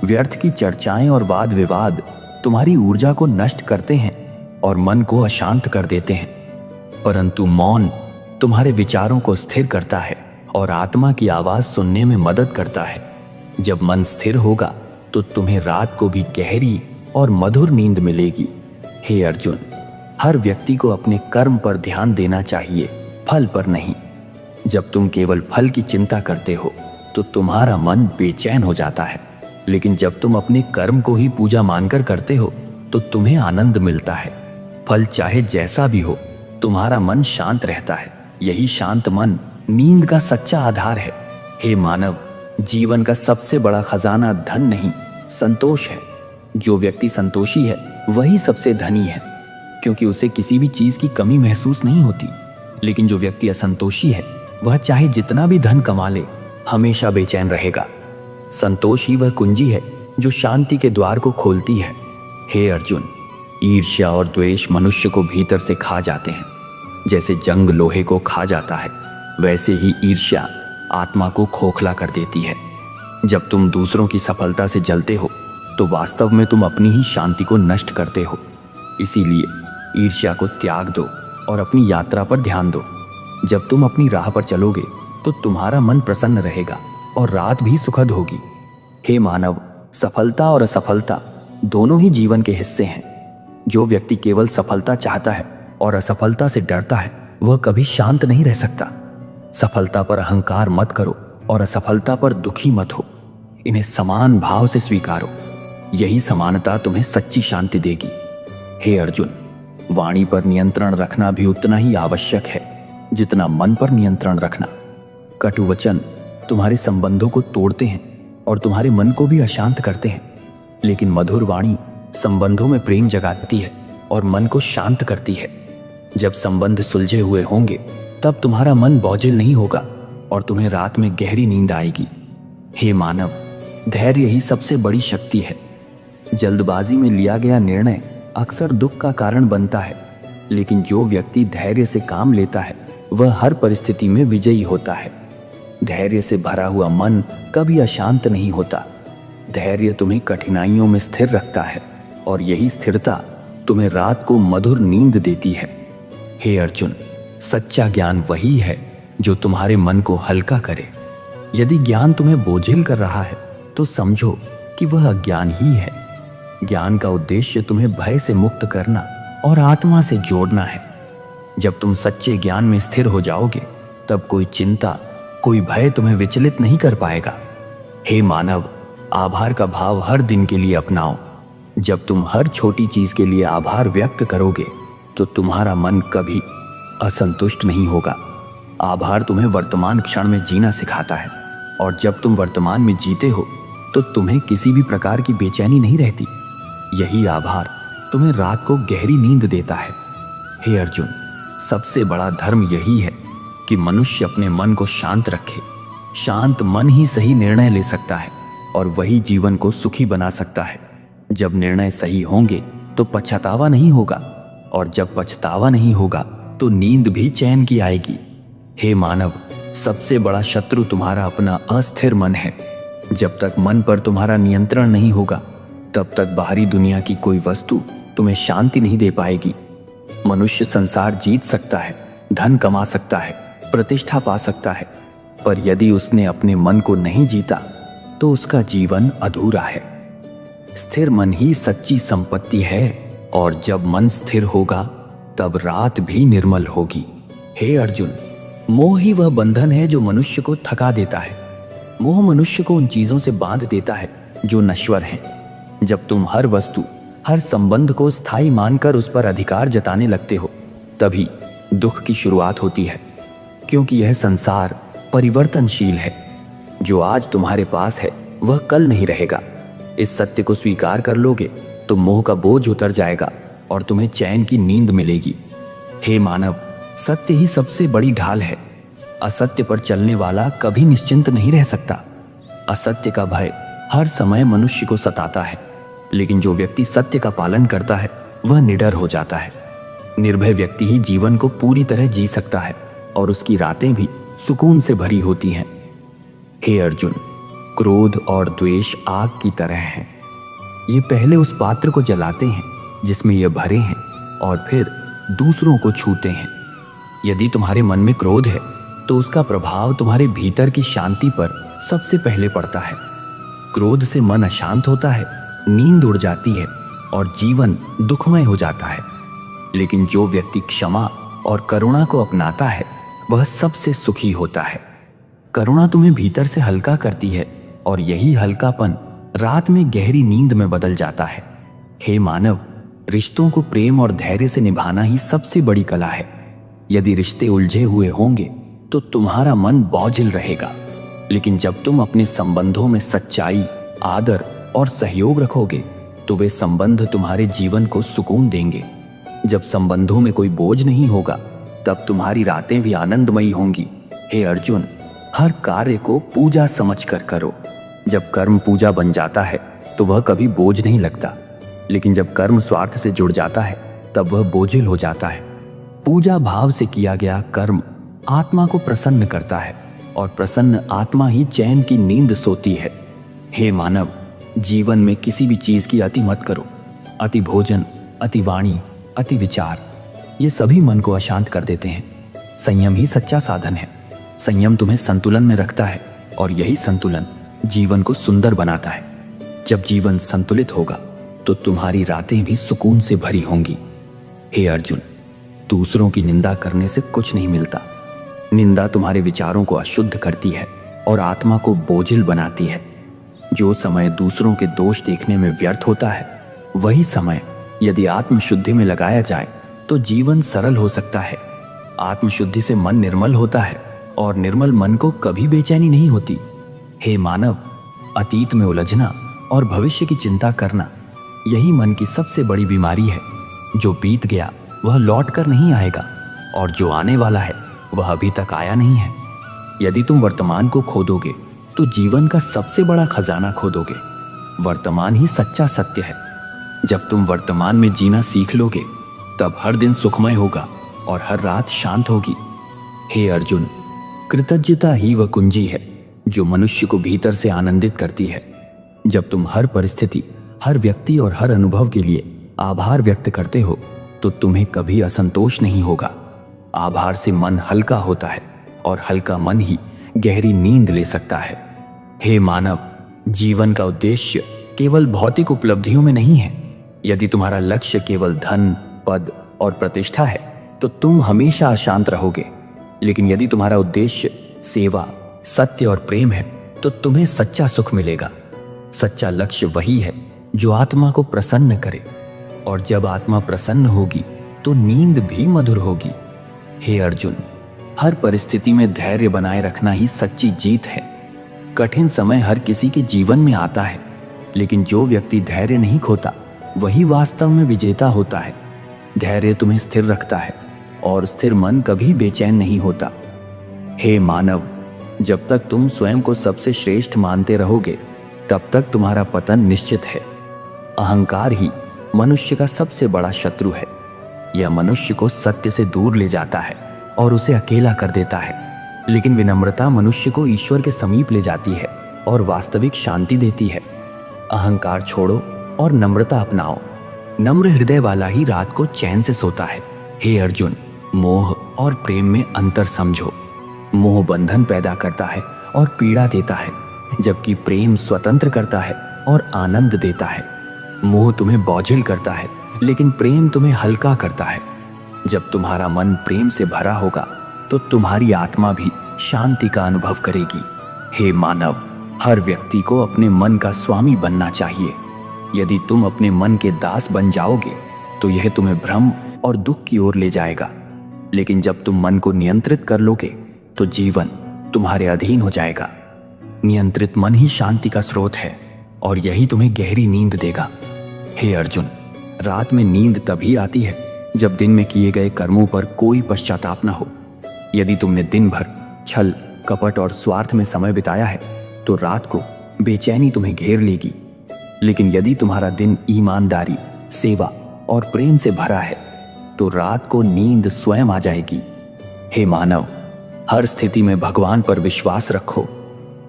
व्यर्थ की चर्चाएं और वाद विवाद तुम्हारी ऊर्जा को नष्ट करते हैं और मन को अशांत कर देते हैं, परंतु मौन तुम्हारे विचारों को स्थिर करता है और आत्मा की आवाज सुनने में मदद करता है। जब मन स्थिर होगा तो तुम्हें रात को भी गहरी और मधुर नींद मिलेगी। हे अर्जुन, हर व्यक्ति को अपने कर्म पर ध्यान देना चाहिए, फल पर नहीं। जब तुम केवल फल की चिंता करते हो तो तुम्हारा मन बेचैन हो जाता है, लेकिन जब तुम अपने कर्म को ही पूजा मानकर करते हो तो तुम्हें आनंद मिलता है। फल चाहे जैसा भी हो, तुम्हारा मन शांत रहता है। यही शांत मन नींद का सच्चा आधार है। हे मानव, जीवन का सबसे बड़ा खजाना धन नहीं, संतोष है। जो व्यक्ति संतोषी है वही सबसे धनी है, क्योंकि उसे किसी भी चीज की कमी महसूस नहीं होती। लेकिन जो व्यक्ति असंतोषी है वह चाहे जितना भी धन कमा ले, हमेशा बेचैन रहेगा। संतोष ही वह कुंजी है जो शांति के द्वार को खोलती है। हे अर्जुन, ईर्ष्या और द्वेष मनुष्य को भीतर से खा जाते हैं। जैसे जंग लोहे को खा जाता है, वैसे ही ईर्ष्या आत्मा को खोखला कर देती है। जब तुम दूसरों की सफलता से जलते हो तो वास्तव में तुम अपनी ही शांति को नष्ट करते हो। इसीलिए ईर्ष्या को त्याग दो और अपनी यात्रा पर ध्यान दो। जब तुम अपनी राह पर चलोगे तो तुम्हारा मन प्रसन्न रहेगा और रात भी सुखद होगी। हे मानव, सफलता और असफलता दोनों ही जीवन के हिस्से हैं। जो व्यक्ति केवल सफलता चाहता है और असफलता से डरता है वह कभी शांत नहीं रह सकता। सफलता पर अहंकार मत करो और असफलता पर दुखी मत हो। इन्हें समान भाव से स्वीकारो। यही समानता तुम्हें सच्ची शांति देगी। हे अर्जुन, वाणी पर नियंत्रण रखना भी उतना ही आवश्यक है जितना मन पर नियंत्रण रखना। कटु वचन तुम्हारे संबंधों को तोड़ते हैं और तुम्हारे मन को भी अशांत करते हैं, लेकिन मधुर वाणी संबंधों में प्रेम जगाती है और मन को शांत करती है। जब संबंध सुलझे हुए होंगे तब तुम्हारा मन बोझिल नहीं होगा और तुम्हें रात में गहरी नींद आएगी। हे मानव, धैर्य ही सबसे बड़ी शक्ति है। जल्दबाजी में लिया गया निर्णय अक्सर दुख का कारण बनता है, लेकिन जो व्यक्ति धैर्य से काम लेता है वह हर परिस्थिति में विजयी होता है। धैर्य से भरा हुआ मन कभी अशांत नहीं होता। धैर्य तुम्हें कठिनाइयों में स्थिर रखता है और यही स्थिरता तुम्हें रात को मधुर नींद देती है। हे अर्जुन, सच्चा ज्ञान वही है जो तुम्हारे मन को हल्का करे। यदि ज्ञान तुम्हें बोझिल कर रहा है तो समझो कि वह अज्ञान ही है। ज्ञान का उद्देश्य तुम्हें भय से मुक्त करना और आत्मा से जोड़ना है। जब तुम सच्चे ज्ञान में स्थिर हो जाओगे तब कोई चिंता, कोई भय तुम्हें विचलित नहीं कर पाएगा। हे मानव, आभार का भाव हर दिन के लिए अपनाओ। जब तुम हर छोटी चीज के लिए आभार व्यक्त करोगे तो तुम्हारा मन कभी असंतुष्ट नहीं होगा। आभार तुम्हें वर्तमान क्षण में जीना सिखाता है और जब तुम वर्तमान में जीते हो तो तुम्हें किसी भी प्रकार की बेचैनी नहीं रहती। यही आभार तुम्हें रात को गहरी नींद देता है। हे अर्जुन, सबसे बड़ा धर्म यही है कि मनुष्य अपने मन को शांत रखे। शांत मन ही सही निर्णय ले सकता है और वही जीवन को सुखी बना सकता है। जब निर्णय सही होंगे तो पछतावा नहीं होगा और जब पछतावा नहीं होगा तो नींद भी चैन की आएगी। हे मानव, सबसे बड़ा शत्रु तुम्हारा अपना अस्थिर मन है। जब तक मन पर तुम्हारा नियंत्रण नहीं होगा तब तक बाहरी दुनिया की कोई वस्तु तुम्हें शांति नहीं दे पाएगी। मनुष्य संसार जीत सकता है, धन कमा सकता है, प्रतिष्ठा पा सकता है, पर यदि उसने अपने मन को नहीं जीता तो उसका जीवन अधूरा है। स्थिर मन ही सच्ची संपत्ति है और जब मन स्थिर होगा तब रात भी निर्मल होगी। हे अर्जुन, मोह ही वह बंधन है जो मनुष्य को थका देता है। मोह मनुष्य को उन चीजों से बांध देता है जो नश्वर हैं। जब तुम हर वस्तु, हर संबंध को स्थायी मानकर उस पर अधिकार जताने लगते हो तभी दुख की शुरुआत होती है, क्योंकि यह संसार परिवर्तनशील है। जो आज तुम्हारे पास है वह कल नहीं रहेगा। इस सत्य को स्वीकार कर लोगे तो मोह का बोझ उतर जाएगा और तुम्हें चैन की नींद मिलेगी। हे मानव, सत्य ही सबसे बड़ी ढाल है। असत्य पर चलने वाला कभी निश्चिंत नहीं रह सकता। असत्य का भय हर समय मनुष्य को सताता है, लेकिन जो व्यक्ति सत्य का पालन करता है वह निडर हो जाता है। निर्भय व्यक्ति ही जीवन को पूरी तरह जी सकता है और उसकी रातें भी सुकून से भरी होती हैं। हे अर्जुन, क्रोध और द्वेष आग की तरह हैं। ये पहले उस पात्र को जलाते हैं जिसमें ये भरे हैं और फिर दूसरों को छूते हैं। यदि तुम्हारे मन में क्रोध है तो उसका प्रभाव तुम्हारे भीतर की शांति पर सबसे पहले पड़ता है। क्रोध से मन अशांत होता है, नींद उड़ जाती है और जीवन दुखमय हो जाता है। लेकिन जो व्यक्ति क्षमा और करुणा को अपनाता है वह सबसे सुखी होता है। करुणा तुम्हें भीतर से हल्का करती है और यही हल्कापन रात में गहरी नींद में बदल जाता है। हे मानव, रिश्तों को प्रेम और धैर्य से निभाना ही सबसे बड़ी कला है। यदि रिश्ते उलझे हुए होंगे तो तुम्हारा मन बोझिल रहेगा, लेकिन जब तुम अपने संबंधों में सच्चाई, आदर और सहयोग रखोगे तो वे संबंध तुम्हारे जीवन को सुकून देंगे। जब संबंधों में कोई बोझ नहीं होगा तब तुम्हारी रातें भी आनंदमयी होंगी। हे अर्जुन, हर कार्य को पूजा समझकर करो। जब कर्म पूजा बन जाता है तो वह कभी बोझ नहीं लगता, लेकिन जब कर्म स्वार्थ से जुड़ जाता है तब वह बोझिल हो जाता है। पूजा भाव से किया गया कर्म आत्मा को प्रसन्न करता है और प्रसन्न आत्मा ही चैन की नींद सोती है। हे मानव, जीवन में किसी भी चीज की अति मत करो। अति भोजन, अति वाणी, अति विचार, ये सभी मन को अशांत कर देते हैं। संयम ही सच्चा साधन है। संयम तुम्हें संतुलन में रखता है और यही संतुलन जीवन को सुंदर बनाता है। जब जीवन संतुलित होगा तो तुम्हारी रातें भी सुकून से भरी होंगी। हे अर्जुन, दूसरों की निंदा करने से कुछ नहीं मिलता। निंदा तुम्हारे विचारों को अशुद्ध करती है और आत्मा को बोझिल बनाती है। जो समय दूसरों के दोष देखने में व्यर्थ होता है, वही समय यदि आत्मशुद्धि में लगाया जाए तो जीवन सरल हो सकता है। आत्मशुद्धि से मन निर्मल होता है और निर्मल मन को कभी बेचैनी नहीं होती। हे मानव, अतीत में उलझना और भविष्य की चिंता करना यही मन की सबसे बड़ी बीमारी है। जो बीत गया वह लौट कर नहीं आएगा, और जो आने वाला है वह अभी तक आया नहीं है। यदि तुम वर्तमान को खो दोगे तो जीवन का सबसे बड़ा खजाना खो दोगे। वर्तमान ही सच्चा सत्य है। जब तुम वर्तमान में जीना सीख लोगे तब हर दिन सुखमय होगा और हर रात शांत होगी। हे अर्जुन, कृतज्ञता ही वह कुंजी है जो मनुष्य को भीतर से आनंदित करती है। जब तुम हर परिस्थिति, हर व्यक्ति और हर अनुभव के लिए आभार व्यक्त करते हो तो तुम्हें कभी असंतोष नहीं होगा। आभार से मन हल्का होता है और हल्का मन ही गहरी नींद ले सकता है। हे मानव, जीवन का उद्देश्य केवल भौतिक उपलब्धियों में नहीं है। यदि तुम्हारा लक्ष्य केवल धन, पद और प्रतिष्ठा है तो तुम हमेशा अशांत रहोगे। लेकिन यदि तुम्हारा उद्देश्य सेवा, सत्य और प्रेम है तो तुम्हें सच्चा सुख मिलेगा। सच्चा लक्ष्य वही है जो आत्मा को प्रसन्न करे, और जब आत्मा प्रसन्न होगी तो नींद भी मधुर होगी। हे अर्जुन, हर परिस्थिति में धैर्य बनाए रखना ही सच्ची जीत है। कठिन समय हर किसी के जीवन में आता है, लेकिन जो व्यक्ति धैर्य नहीं खोता वही वास्तव में विजेता होता है। धैर्य तुम्हें स्थिर रखता है और स्थिर मन कभी बेचैन नहीं होता। हे मानव, जब तक तुम स्वयं को सबसे श्रेष्ठ मानते रहोगे तब तक तुम्हारा पतन निश्चित है। अहंकार ही मनुष्य का सबसे बड़ा शत्रु है। यह मनुष्य को सत्य से दूर ले जाता है और उसे अकेला कर देता है। लेकिन विनम्रता मनुष्य को ईश्वर के समीप ले जाती है और वास्तविक शांति देती है। अहंकार छोड़ो और नम्रता अपनाओ। नम्र हृदय वाला ही रात को चैन से सोता है। हे अर्जुन, मोह और प्रेम में अंतर समझो। मोह बंधन पैदा करता है और पीड़ा देता है, जबकि प्रेम स्वतंत्र करता है और आनंद देता है। मोह तुम्हें बोझिल करता है, लेकिन प्रेम तुम्हें हल्का करता है। जब तुम्हारा मन प्रेम से भरा होगा तो तुम्हारी आत्मा भी शांति का अनुभव करेगी। हे मानव, हर व्यक्ति को अपने मन का स्वामी बनना चाहिए। यदि तुम अपने मन के दास बन जाओगे तो यह तुम्हें भ्रम और दुख की ओर ले जाएगा। लेकिन जब तुम मन को नियंत्रित कर लोगे तो जीवन तुम्हारे अधीन हो जाएगा। नियंत्रित मन ही शांति का स्रोत है और यही तुम्हें गहरी नींद देगा। हे अर्जुन, रात में नींद तभी आती है जब दिन में किए गए कर्मों पर कोई पश्चाताप न हो। यदि तुमने दिन भर छल, कपट और स्वार्थ में समय बिताया है तो रात को बेचैनी तुम्हें घेर लेगी। लेकिन यदि तुम्हारा दिन ईमानदारी, सेवा और प्रेम से भरा है तो रात को नींद स्वयं आ जाएगी। हे मानव, हर स्थिति में भगवान पर विश्वास रखो।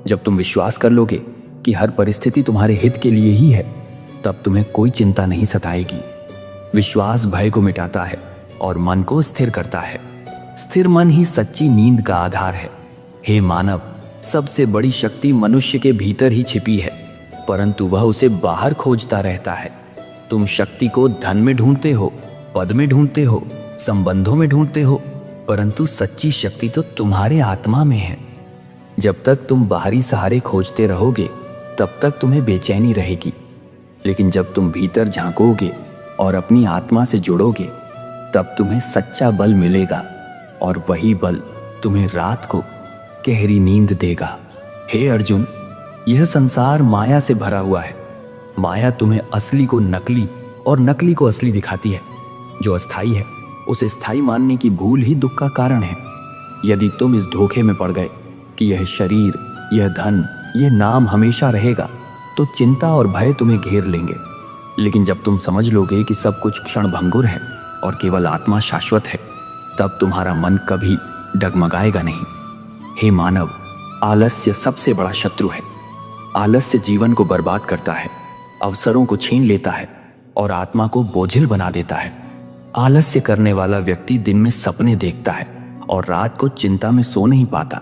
जब तुम विश्वास कर लोगे कि हर परिस्थिति तुम्हारे हित के लिए ही है, तब तुम्हें कोई चिंता नहीं सताएगी। विश्वास भय को मिटाता है और मन को स्थिर करता है। स्थिर मन ही सच्ची नींद का आधार है। हे मानव, सबसे बड़ी शक्ति मनुष्य के भीतर ही छिपी है, परंतु वह उसे बाहर खोजता रहता है। तुम शक्ति को धन में ढूंढते हो, पद में ढूंढते हो, संबंधों में ढूंढते हो, परंतु सच्ची शक्ति तो तुम्हारे आत्मा में है। जब तक तुम बाहरी सहारे खोजते रहोगे तब तक तुम्हें बेचैनी रहेगी। लेकिन जब तुम भीतर झांकोगे और अपनी आत्मा से जुड़ोगे तब तुम्हें सच्चा बल मिलेगा, और वही बल तुम्हें रात को गहरी नींद देगा। हे अर्जुन, यह संसार माया से भरा हुआ है। माया तुम्हें असली को नकली और नकली को असली दिखाती है। जो अस्थाई है उसे स्थायी मानने की भूल ही दुख का कारण है। यदि तुम इस धोखे में पड़ गए कि यह शरीर, यह धन, यह नाम हमेशा रहेगा तो चिंता और भय तुम्हें घेर लेंगे। लेकिन जब तुम समझ लोगे कि सब कुछ क्षणभंगुर है और केवल आत्मा शाश्वत है, तब तुम्हारा मन कभी डगमगाएगा नहीं। हे मानव, आलस्य सबसे बड़ा शत्रु है। आलस्य जीवन को बर्बाद करता है, अवसरों को छीन लेता है और आत्मा को बोझिल बना देता है। आलस्य करने वाला व्यक्ति दिन में सपने देखता है और रात को चिंता में सो नहीं पाता।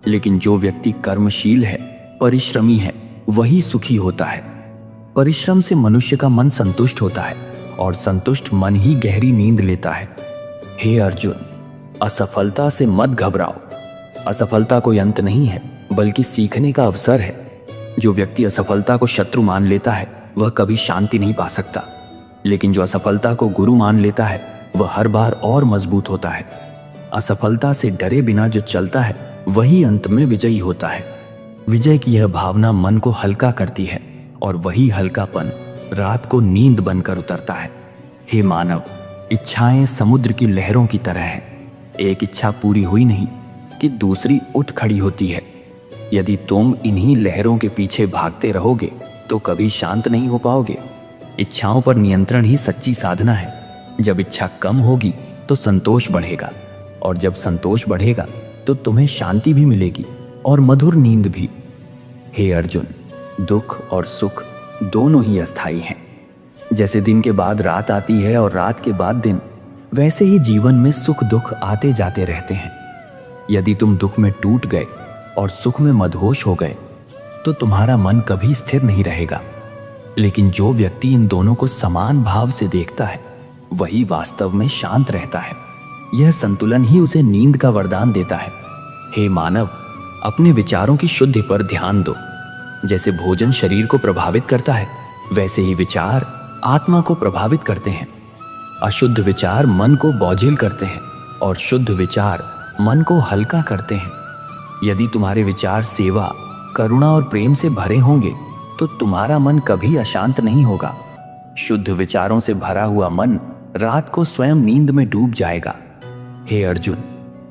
लेकिन जो व्यक्ति कर्मशील है, परिश्रमी है, वही सुखी होता है। परिश्रम से मनुष्य का मन संतुष्ट होता है और संतुष्ट मन ही गहरी नींद लेता है। हे अर्जुन, असफलता से मत घबराओ। असफलता कोई अंत नहीं है, बल्कि सीखने का अवसर है। जो व्यक्ति असफलता को शत्रु मान लेता है वह कभी शांति नहीं पा सकता। लेकिन जो असफलता को गुरु मान लेता है वह हर बार और मजबूत होता है। असफलता से डरे बिना जो चलता है वही अंत में विजयी होता है। विजय की यह भावना मन को हल्का करती है और वही हल्कापन रात को नींद बनकर उतरता है। हे मानव, इच्छाएं समुद्र की लहरों की तरह है। एक इच्छा पूरी हुई नहीं कि दूसरी उठ खड़ी होती है। यदि तुम इन्हीं लहरों के पीछे भागते रहोगे तो कभी शांत नहीं हो पाओगे। इच्छाओं पर नियंत्रण ही सच्ची साधना है। जब इच्छा कम होगी तो संतोष बढ़ेगा, और जब संतोष बढ़ेगा तो तुम्हें शांति भी मिलेगी और मधुर नींद भी। हे अर्जुन, दुख और सुख दोनों ही अस्थायी हैं। जैसे दिन के बाद रात आती है और रात के बाद दिन, वैसे ही जीवन में सुख दुख आते जाते रहते हैं। यदि तुम दुख में टूट गए और सुख में मदहोश हो गए तो तुम्हारा मन कभी स्थिर नहीं रहेगा। लेकिन जो व्यक्ति इन दोनों को समान भाव से देखता है वही वास्तव में शांत रहता है। यह संतुलन ही उसे नींद का वरदान देता है। हे मानव, अपने विचारों की शुद्धि पर ध्यान दो। जैसे भोजन शरीर को प्रभावित करता है, वैसे ही विचार आत्मा को प्रभावित करते हैं। अशुद्ध विचार मन को बोझिल करते हैं और शुद्ध विचार मन को हल्का करते हैं। यदि तुम्हारे विचार सेवा, करुणा और प्रेम से भरे होंगे तो तुम्हारा मन कभी अशांत नहीं होगा। शुद्ध विचारों से भरा हुआ मन रात को स्वयं नींद में डूब जाएगा। हे अर्जुन,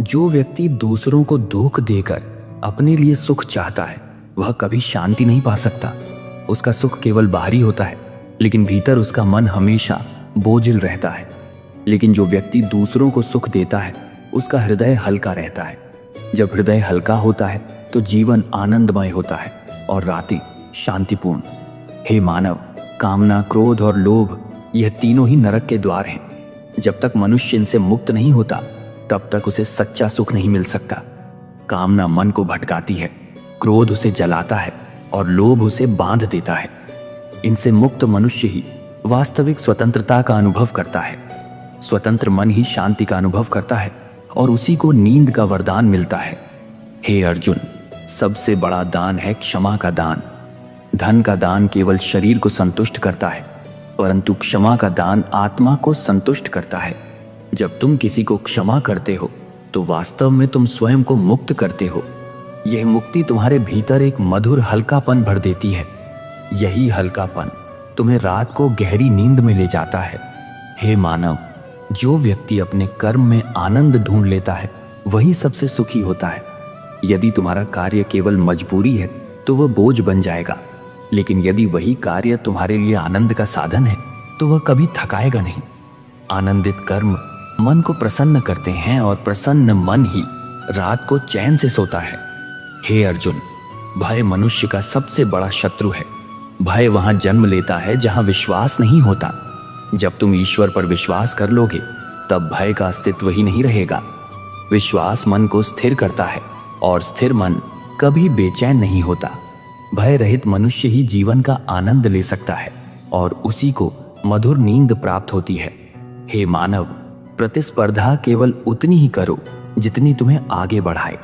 जो व्यक्ति दूसरों को दुख देकर अपने लिए सुख चाहता है वह कभी शांति नहीं पा सकता। उसका सुख केवल बाहरी होता है, लेकिन भीतर उसका मन हमेशा बोझिल रहता है। लेकिन जो व्यक्ति दूसरों को सुख देता है उसका हृदय हल्का रहता है। जब हृदय हल्का होता है तो जीवन आनंदमय होता है और रातें शांतिपूर्ण। हे मानव, कामना, क्रोध और लोभ, यह तीनों ही नरक के द्वार हैं। जब तक मनुष्य इनसे मुक्त नहीं होता तब तक उसे सच्चा सुख नहीं मिल सकता। कामना मन को भटकाती है, क्रोध उसे जलाता है और लोभ उसे बांध देता है। इनसे मुक्त मनुष्य ही वास्तविक स्वतंत्रता का अनुभव करता है। स्वतंत्र मन ही शांति का अनुभव करता है और उसी को नींद का वरदान मिलता है। हे अर्जुन, सबसे बड़ा दान है क्षमा का दान। धन का दान केवल शरीर को संतुष्ट करता है, परंतु क्षमा का दान आत्मा को संतुष्ट करता है। जब तुम किसी को क्षमा करते हो तो वास्तव में तुम स्वयं को मुक्त करते हो। यह मुक्ति तुम्हारे भीतर एक मधुर हल्कापन भर देती है। यही हल्कापन तुम्हें रात को गहरी नींद में ले जाता है। हे मानव, जो व्यक्ति अपने कर्म में आनंद ढूंढ लेता है वही सबसे सुखी होता है। यदि तुम्हारा कार्य केवल मजबूरी है तो वह बोझ बन जाएगा, लेकिन यदि वही कार्य तुम्हारे लिए आनंद का साधन है तो वह कभी थकाएगा नहीं। आनंदित कर्म मन को प्रसन्न करते हैं और प्रसन्न मन ही रात को चैन से सोता है। हे अर्जुन, भय मनुष्य का सबसे बड़ा शत्रु है। भय वहां जन्म लेता है जहां विश्वास नहीं होता। जब तुम ईश्वर पर विश्वास कर लोगे तब भय का अस्तित्व ही नहीं रहेगा। विश्वास मन को स्थिर करता है और स्थिर मन कभी बेचैन नहीं होता। भय रहित मनुष्य ही जीवन का आनंद ले सकता है और उसी को मधुर नींद प्राप्त होती है। हे मानव, प्रतिस्पर्धा केवल उतनी ही करो जितनी तुम्हें आगे बढ़ाए।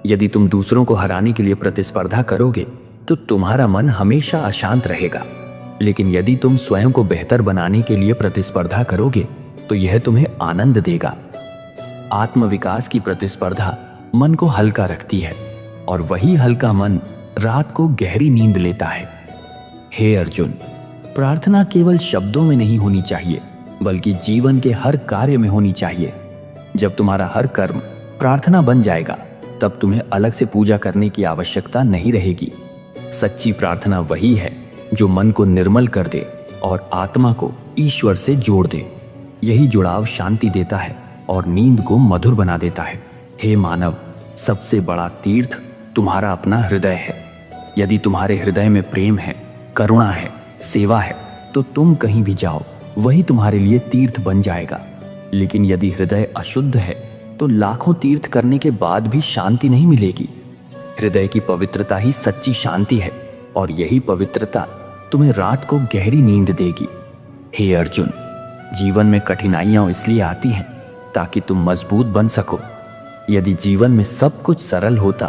यदि तुम दूसरों को हराने के लिए प्रतिस्पर्धा करोगे तो तुम्हारा मन हमेशा अशांत रहेगा, लेकिन यदि तुम स्वयं को बेहतर बनाने के लिए प्रतिस्पर्धा करोगे तो यह तुम्हें आनंद देगा। आत्मविकास की प्रतिस्पर्धा मन को हल्का रखती है और वही हल्का मन रात को गहरी नींद लेता है। हे अर्जुन, प्रार्थना केवल शब्दों में नहीं होनी चाहिए बल्कि जीवन के हर कार्य में होनी चाहिए। जब तुम्हारा हर कर्म प्रार्थना बन जाएगा तब तुम्हें अलग से पूजा करने की आवश्यकता नहीं रहेगी। सच्ची प्रार्थना वही है जो मन को निर्मल कर दे और आत्मा को ईश्वर से जोड़ दे। यही जुड़ाव शांति देता है और नींद को मधुर बना देता है। हे मानव, सबसे बड़ा तीर्थ तुम्हारा अपना हृदय है। यदि तुम्हारे हृदय में प्रेम है, करुणा है, सेवा है तो तुम कहीं भी जाओ वही तुम्हारे लिए तीर्थ बन जाएगा। लेकिन यदि हृदय अशुद्ध है तो लाखों तीर्थ करने के बाद भी शांति नहीं मिलेगी। हृदय की पवित्रता ही सच्ची शांति है और यही पवित्रता तुम्हें रात को गहरी नींद देगी। हे अर्जुन, जीवन में कठिनाइयां इसलिए आती हैं ताकि तुम मजबूत बन सको। यदि जीवन में सब कुछ सरल होता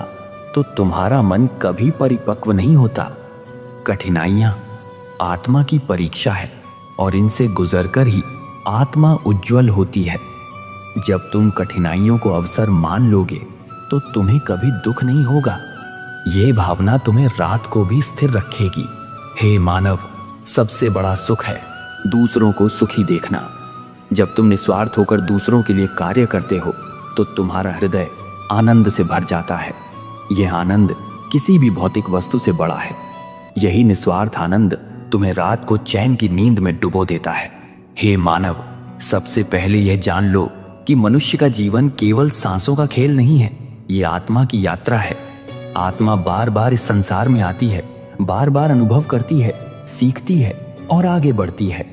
तो तुम्हारा मन कभी परिपक्व नहीं होता। कठिनाइयां आत्मा की परीक्षा है और इनसे गुजरकर ही आत्मा उज्जवल होती है। जब तुम कठिनाइयों को अवसर मान लोगे तो तुम्हें कभी दुख नहीं होगा। ये भावना तुम्हें रात को भी स्थिर रखेगी। हे मानव, सबसे बड़ा सुख है दूसरों को सुखी देखना। जब तुम निस्वार्थ होकर दूसरों के लिए कार्य करते हो तो तुम्हारा हृदय आनंद से भर जाता है। यह आनंद किसी भी भौतिक वस्तु से बड़ा है। यही निस्वार्थ आनंद तुम्हें रात को चैन की नींद में डुबो देता है। हे मानव, सबसे पहले यह जान लो कि मनुष्य का जीवन केवल सांसों का खेल नहीं है, ये आत्मा की यात्रा है। आत्मा बार बार इस संसार में आती है, बार बार अनुभव करती है, सीखती है और आगे बढ़ती है।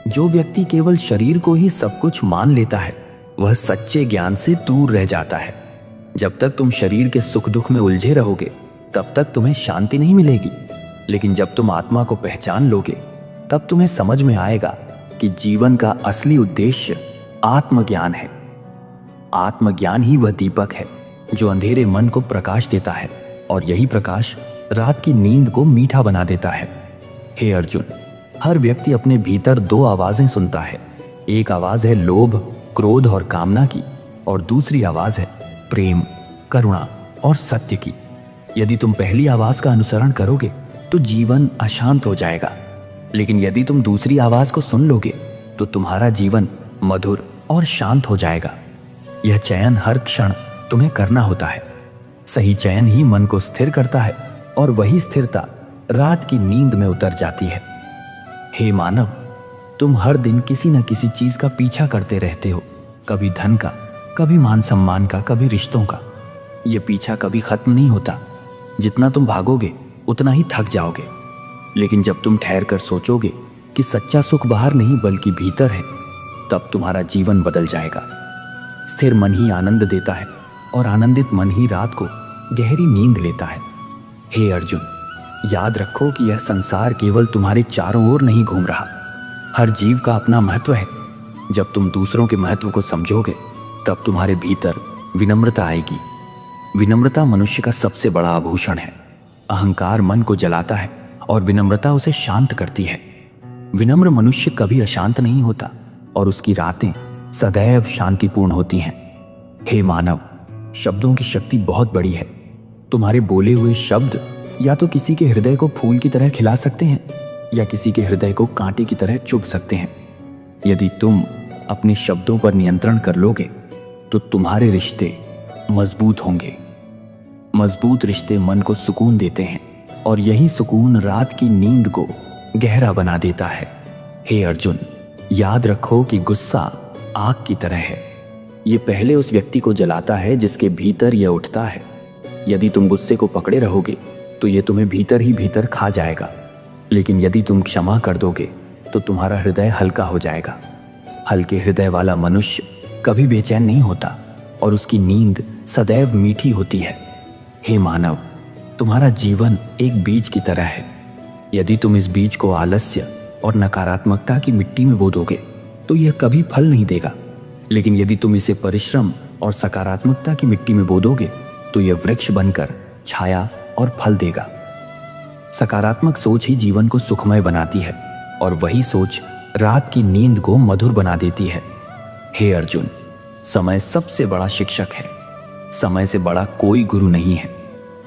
जो व्यक्ति केवल शरीर को ही सब कुछ मान लेता है वह सच्चे ज्ञान से दूर रह जाता है। जब तक तुम शरीर के सुख दुख में उलझे रहोगे तब तक तुम्हें शांति नहीं मिलेगी, लेकिन जब तुम आत्मा को पहचान लोगे तब तुम्हें समझ में आएगा कि जीवन का असली उद्देश्य आत्मज्ञान है। आत्मज्ञान ही वह दीपक है जो अंधेरे मन को प्रकाश देता है, और यही प्रकाश रात की नींद को मीठा बना देता है। हे अर्जुन, हर व्यक्ति अपने भीतर दो आवाजें सुनता है। एक आवाज है लोभ, क्रोध और कामना की, और दूसरी आवाज है प्रेम, करुणा और सत्य की। यदि तुम पहली आवाज का अनुसरण करोगे तो जीवन अशांत हो जाएगा, लेकिन यदि तुम दूसरी आवाज को सुन लोगे तो तुम्हारा जीवन मधुर और शांत हो जाएगा। यह चयन हर क्षण तुम्हें करना होता है। सही चयन ही मन को स्थिर करता है, और वही स्थिरता रात की नींद में उतर जाती है। हे मानव, तुम हर दिन किसी न किसी चीज का पीछा करते रहते हो, कभी धन का, कभी मान सम्मान का, कभी रिश्तों का। यह पीछा कभी खत्म नहीं होता। जितना तुम भागोगे उतना ही थक जाओगे, लेकिन जब तुम ठहर कर सोचोगे कि सच्चा सुख बाहर नहीं बल्कि भीतर है, तब तुम्हारा जीवन बदल जाएगा। स्थिर मन ही आनंद देता है, और आनंदित मन ही रात को गहरी नींद लेता है। हे अर्जुन, याद रखो कि यह संसार केवल तुम्हारे चारों ओर नहीं घूम रहा। हर जीव का अपना महत्व है। जब तुम दूसरों के महत्व को समझोगे तब तुम्हारे भीतर विनम्रता आएगी। विनम्रता मनुष्य का सबसे बड़ा आभूषण है। अहंकार मन को जलाता है और विनम्रता उसे शांत करती है। विनम्र मनुष्य कभी अशांत नहीं होता, और उसकी रातें सदैव शांतिपूर्ण होती हैं। हे मानव, शब्दों की शक्ति बहुत बड़ी है। तुम्हारे बोले हुए शब्द या तो किसी के हृदय को फूल की तरह खिला सकते हैं, या किसी के हृदय को कांटे की तरह चुभ सकते हैं। यदि तुम अपने शब्दों पर नियंत्रण कर लोगे तो तुम्हारे रिश्ते मजबूत होंगे। मजबूत रिश्ते मन को सुकून देते हैं, और यही सुकून रात की नींद को गहरा बना देता है। हे अर्जुन, याद रखो कि गुस्सा आग की तरह है। ये पहले उस व्यक्ति को जलाता है जिसके भीतर यह उठता है। यदि तुम गुस्से को पकड़े रहोगे तो ये तुम्हें भीतर ही भीतर खा जाएगा, लेकिन यदि तुम क्षमा कर दोगे तो तुम्हारा हृदय हल्का हो जाएगा। हल्के हृदय वाला मनुष्य कभी बेचैन नहीं होता, और उसकी नींद सदैव मीठी होती है। हे मानव, तुम्हारा जीवन एक बीज की तरह है। यदि तुम इस बीज को आलस्य और नकारात्मकता की मिट्टी में बो दोगे तो यह कभी फल नहीं देगा, लेकिन यदि तुम इसे परिश्रम और सकारात्मकता की मिट्टी में बो दोगे तो यह वृक्ष बनकर छाया और फल देगा। सकारात्मक सोच ही जीवन को सुखमय बनाती है, और वही सोच रात की नींद को मधुर बना देती है। हे अर्जुन, समय सबसे बड़ा शिक्षक है। समय से बड़ा कोई गुरु नहीं है।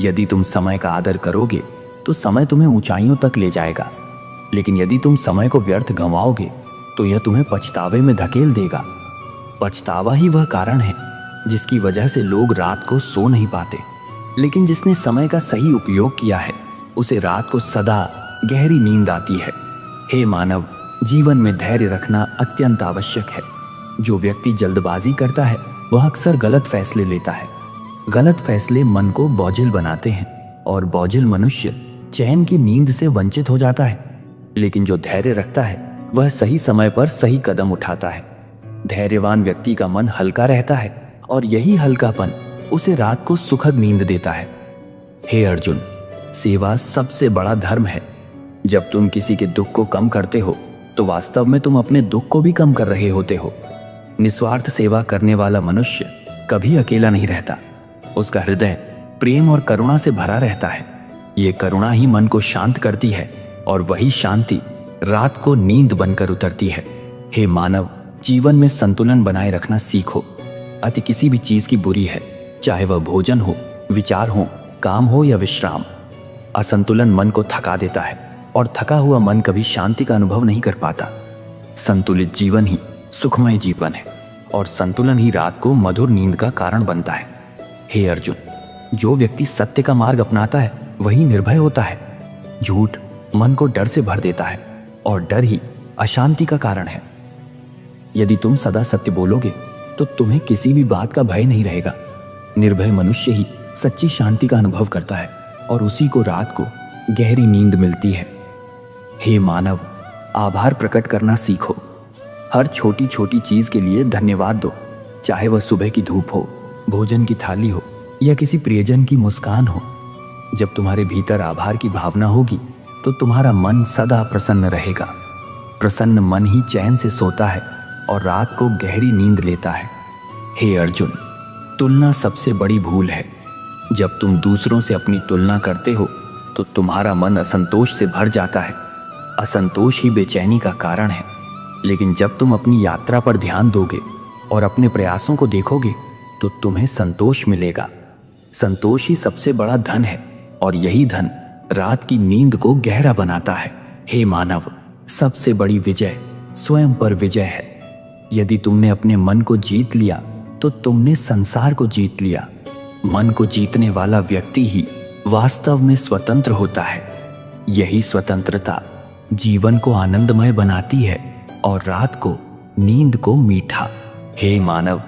यदि तुम समय का आदर करोगे तो समय तुम्हें ऊंचाइयों तक ले जाएगा, लेकिन यदि तुम समय को व्यर्थ गंवाओगे तो यह तुम्हें पछतावे में धकेल देगा। पछतावा ही वह कारण है जिसकी वजह से लोग रात को सो नहीं पाते, लेकिन जिसने समय का सही उपयोग किया है उसे रात को सदा गहरी नींद आती है। हे मानव, जीवन में धैर्य रखना अत्यंत आवश्यक है। जो व्यक्ति जल्दबाजी करता है वह अक्सर गलत फैसले लेता है। गलत फैसले मन को बोझिल बनाते हैं, और बोझिल मनुष्य चैन की नींद से वंचित हो जाता है। लेकिन जो धैर्य रखता है वह सही समय पर सही कदम उठाता है। धैर्यवान व्यक्ति का मन हल्का रहता है, और यही हल्कापन उसे रात को सुखद नींद देता है। हे अर्जुन, सेवा सबसे बड़ा धर्म है। जब तुम किसी के दुख को कम करते हो तो वास्तव में तुम अपने दुख को भी कम कर रहे होते हो। निस्वार्थ सेवा करने वाला मनुष्य कभी अकेला नहीं रहता। उसका हृदय प्रेम और करुणा से भरा रहता है। ये करुणा ही मन को शांत करती है, और वही शांति रात को नींद बनकर उतरती है। हे मानव, जीवन में संतुलन बनाए रखना सीखो। अति किसी भी चीज की बुरी है, चाहे वह भोजन हो, विचार हो, काम हो या विश्राम। असंतुलन मन को थका देता है, और थका हुआ मन कभी शांति का अनुभव नहीं कर पाता। संतुलित जीवन ही सुखमय जीवन है और संतुलन ही रात को मधुर नींद का कारण बनता है। हे अर्जुन, जो व्यक्ति सत्य का मार्ग अपनाता है वही निर्भय होता है। झूठ मन को डर से भर देता है और डर ही अशांति का कारण है। यदि तुम सदा सत्य बोलोगे तो तुम्हें किसी भी बात का भय नहीं रहेगा। निर्भय मनुष्य ही सच्ची शांति का अनुभव करता है और उसी को रात को गहरी नींद मिलती है। हे मानव, आभार प्रकट करना सीखो। हर छोटी छोटी चीज के लिए धन्यवाद दो, चाहे वह सुबह की धूप हो, भोजन की थाली हो या किसी प्रियजन की मुस्कान हो। जब तुम्हारे भीतर आभार की भावना होगी तो तुम्हारा मन सदा प्रसन्न रहेगा। प्रसन्न मन ही चैन से सोता है और रात को गहरी नींद लेता है। हे अर्जुन, तुलना सबसे बड़ी भूल है। जब तुम दूसरों से अपनी तुलना करते हो तो तुम्हारा मन असंतोष से भर जाता है। असंतोष ही बेचैनी का कारण है। लेकिन जब तुम अपनी यात्रा पर ध्यान दोगे और अपने प्रयासों को देखोगे तो तुम्हें संतोष मिलेगा। संतोष ही सबसे बड़ा धन है और यही धन रात की नींद को गहरा बनाता है। हे मानव, सबसे बड़ी विजय स्वयं पर विजय है। यदि तुमने अपने मन को जीत लिया तो तुमने संसार को जीत लिया। मन को जीतने वाला व्यक्ति ही वास्तव में स्वतंत्र होता है। यही स्वतंत्रता जीवन को आनंदमय बनाती है और रात को नींद को मीठा। हे मानव,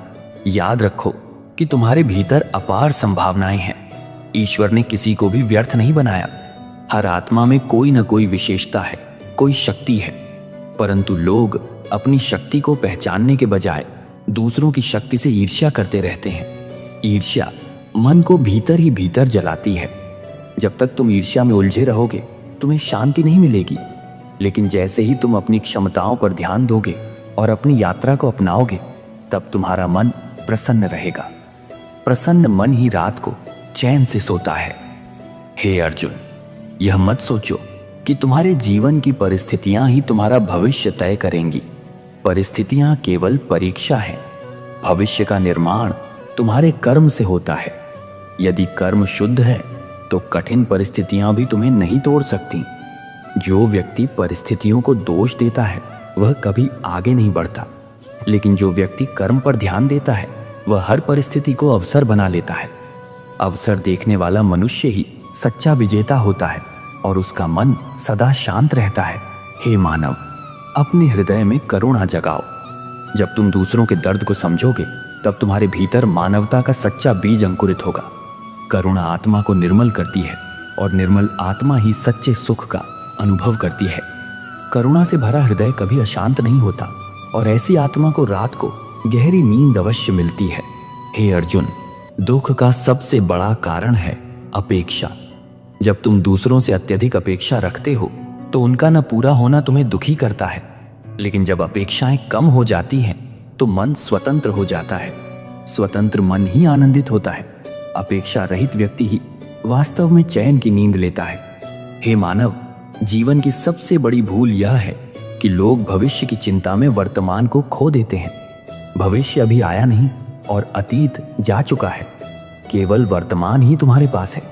याद रखो कि तुम्हारे भीतर अपार संभावनाएं हैं। ईश्वर ने किसी को भी व्यर्थ नहीं बनाया। हर आत्मा में कोई न कोई विशेषता है, कोई शक्ति है, परंतु लोग अपनी शक्ति को पहचानने के बजाय दूसरों की शक्ति से ईर्ष्या करते रहते हैं। ईर्ष्या मन को भीतर ही भीतर जलाती है। जब तक तुम ईर्ष्या में उलझे रहोगे तुम्हें शांति नहीं मिलेगी। लेकिन जैसे ही तुम अपनी क्षमताओं पर ध्यान दोगे और अपनी यात्रा को अपनाओगे तब तुम्हारा मन प्रसन्न रहेगा। प्रसन्न मन ही रात को चैन से सोता है। हे अर्जुन, यह मत सोचो कि तुम्हारे जीवन की परिस्थितियां ही तुम्हारा भविष्य तय करेंगी। परिस्थितियां केवल परीक्षा है। भविष्य का निर्माण तुम्हारे कर्म से होता है। यदि कर्म शुद्ध है तो कठिन परिस्थितियां भी तुम्हें नहीं तोड़ सकती। जो व्यक्ति परिस्थितियों को दोष देता है वह कभी आगे नहीं बढ़ता, लेकिन जो व्यक्ति कर्म पर ध्यान देता है वह हर परिस्थिति को अवसर बना लेता है। अवसर देखने वाला मनुष्य ही सच्चा विजेता होता है और उसका मन सदा शांत रहता है। हे मानव, अपने हृदय में करुणा जगाओ। जब तुम दूसरों के दर्द को समझोगे तब तुम्हारे भीतर मानवता का सच्चा बीज अंकुरित होगा। करुणा आत्मा को निर्मल करती है और निर्मल आत्मा ही सच्चे सुख का अनुभव करती है। करुणा से भरा हृदय कभी अशांत नहीं होता और ऐसी आत्मा को रात को गहरी नींद अवश्य मिलती है। हे अर्जुन, दुख का सबसे बड़ा कारण है अपेक्षा। जब तुम दूसरों से अत्यधिक अपेक्षा रखते हो तो उनका न पूरा होना तुम्हें दुखी करता है। लेकिन जब अपेक्षाएं कम हो जाती हैं तो मन स्वतंत्र हो जाता है। स्वतंत्र मन ही आनंदित होता है। अपेक्षा रहित व्यक्ति ही वास्तव में चैन की नींद लेता है। हे मानव, जीवन की सबसे बड़ी भूल यह है कि लोग भविष्य की चिंता में वर्तमान को खो देते हैं। भविष्य अभी आया नहीं और अतीत जा चुका है। केवल वर्तमान ही तुम्हारे पास है।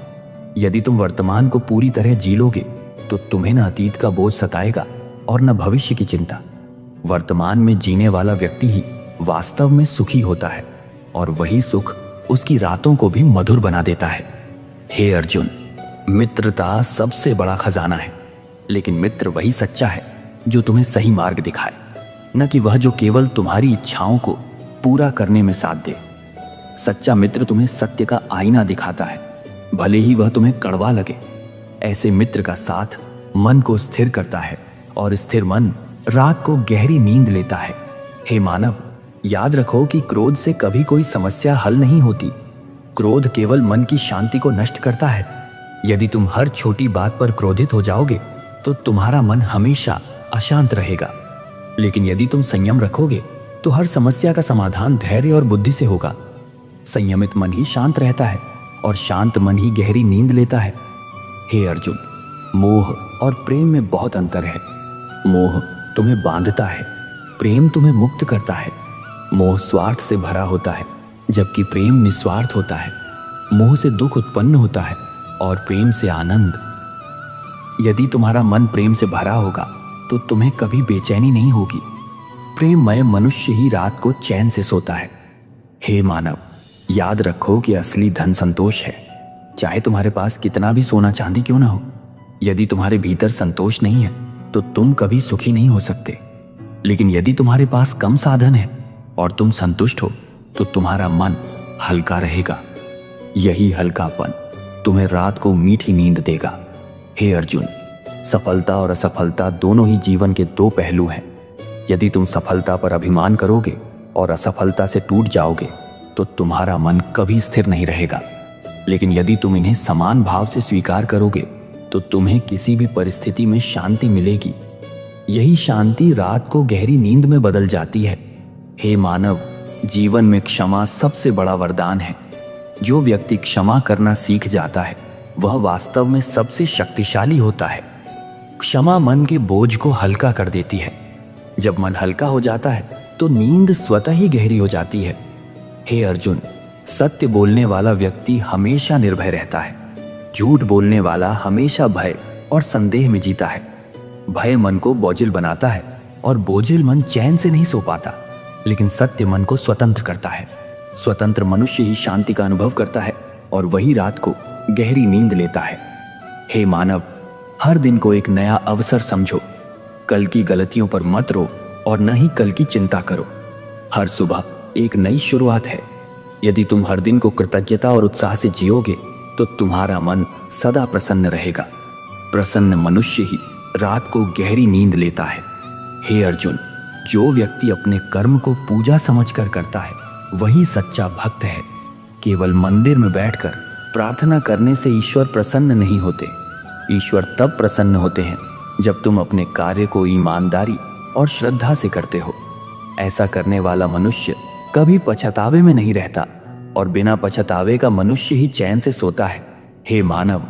यदि तुम वर्तमान को पूरी तरह जी लोगे तो तुम्हें न अतीत का बोझ सताएगा और न भविष्य की चिंता। वर्तमान में जीने वाला व्यक्ति ही वास्तव में सुखी होता है और वही सुख उसकी रातों को भी मधुर बना देता है। हे अर्जुन, मित्रता सबसे बड़ा खजाना है, लेकिन मित्र वही सच्चा है जो तुम्हें सही मार्ग दिखाए, न कि वह जो केवल तुम्हारी इच्छाओं को पूरा करने में साथ दे। सच्चा मित्र तुम्हें सत्य का आईना दिखाता है, भले ही वह तुम्हें कड़वा लगे। ऐसे मित्र का साथ मन को स्थिर करता है और स्थिर मन रात को गहरी नींद लेता है। हे मानव, याद रखो कि क्रोध से कभी कोई समस्या हल नहीं होती। क्रोध केवल मन की शांति को नष्ट करता है। यदि तुम हर छोटी बात पर क्रोधित हो जाओगे तो तुम्हारा मन हमेशा अशांत रहेगा। लेकिन यदि तुम संयम रखोगे तो हर समस्या का समाधान धैर्य और बुद्धि से होगा। संयमित मन ही शांत रहता है और शांत मन ही गहरी नींद लेता है। हे अर्जुन, मोह और प्रेम में बहुत अंतर है। मोह तुम्हें बांधता है, प्रेम तुम्हें मुक्त करता है। मोह स्वार्थ से भरा होता है जबकि प्रेम निस्वार्थ होता है। मोह से दुख उत्पन्न होता है और प्रेम से आनंद। यदि तुम्हारा मन प्रेम से भरा होगा तो तुम्हें कभी बेचैनी नहीं होगी। प्रेममय मनुष्य ही रात को चैन से सोता है। हे मानव, याद रखो कि असली धन संतोष है। चाहे तुम्हारे पास कितना भी सोना चांदी क्यों ना हो, यदि तुम्हारे भीतर संतोष नहीं है तो तुम कभी सुखी नहीं हो सकते। लेकिन यदि तुम्हारे पास कम साधन है और तुम संतुष्ट हो तो तुम्हारा मन हल्का रहेगा। यही हल्कापन तुम्हें रात को मीठी नींद देगा। हे अर्जुन, सफलता और असफलता दोनों ही जीवन के दो पहलू हैं। यदि तुम सफलता पर अभिमान करोगे और असफलता से टूट जाओगे तो तुम्हारा मन कभी स्थिर नहीं रहेगा। लेकिन यदि तुम इन्हें समान भाव से स्वीकार करोगे तो तुम्हें किसी भी परिस्थिति में शांति मिलेगी। यही शांति रात को गहरी नींद में बदल जाती है। हे मानव, जीवन में क्षमा सबसे बड़ा वरदान है। जो व्यक्ति क्षमा करना सीख जाता है वह वास्तव में सबसे शक्तिशाली होता है। क्षमा मन के बोझ को हल्का कर देती है। जब मन हल्का हो जाता है तो नींद स्वतः ही गहरी हो जाती है। हे अर्जुन, सत्य बोलने वाला व्यक्ति हमेशा निर्भय रहता है। झूठ बोलने वाला हमेशा भय और संदेह में जीता है। भय मन को बोझिल बनाता है और बोझिल मन चैन से नहीं सो पाता। लेकिन सत्य मन को स्वतंत्र करता है। स्वतंत्र मनुष्य ही शांति का अनुभव करता है और वही रात को गहरी नींद लेता है। हे मानव, हर दिन को एक नया अवसर समझो। कल की गलतियों पर मत रो और न ही कल की चिंता करो। हर सुबह एक नई शुरुआत है। यदि तुम हर दिन को कृतज्ञता और उत्साह से जियोगे तो तुम्हारा मन सदा प्रसन्न रहेगा। प्रसन्न मनुष्य ही रात को गहरी नींद लेता है। हे अर्जुन, जो व्यक्ति अपने कर्म को पूजा समझकर करता है वही सच्चा भक्त है। केवल मंदिर में बैठकर प्रार्थना करने से ईश्वर प्रसन्न नहीं होते। ईश्वर तब प्रसन्न होते हैं जब तुम अपने कार्य को ईमानदारी और श्रद्धा से करते हो। ऐसा करने वाला मनुष्य कभी पछतावे में नहीं रहता और बिना पछतावे का मनुष्य ही चैन से सोता है। हे मानव,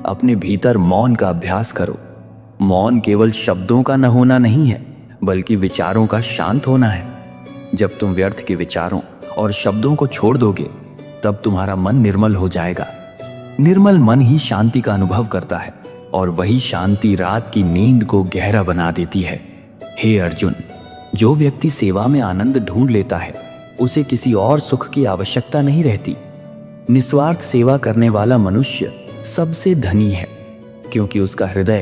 अपने भीतर मौन का अभ्यास करो। मौन केवल शब्दों का न होना नहीं है बल्कि विचारों का शांत होना है। जब तुम व्यर्थ के विचारों और शब्दों को छोड़ दोगे तब तुम्हारा मन निर्मल हो जाएगा। निर्मल मन ही शांति का अनुभव करता है और वही शांति रात की नींद को गहरा बना देती है। हे अर्जुन, जो व्यक्ति सेवा में आनंद ढूंढ लेता है उसे किसी और सुख की आवश्यकता नहीं रहती। निस्वार्थ सेवा करने वाला मनुष्य सबसे धनी है क्योंकि उसका हृदय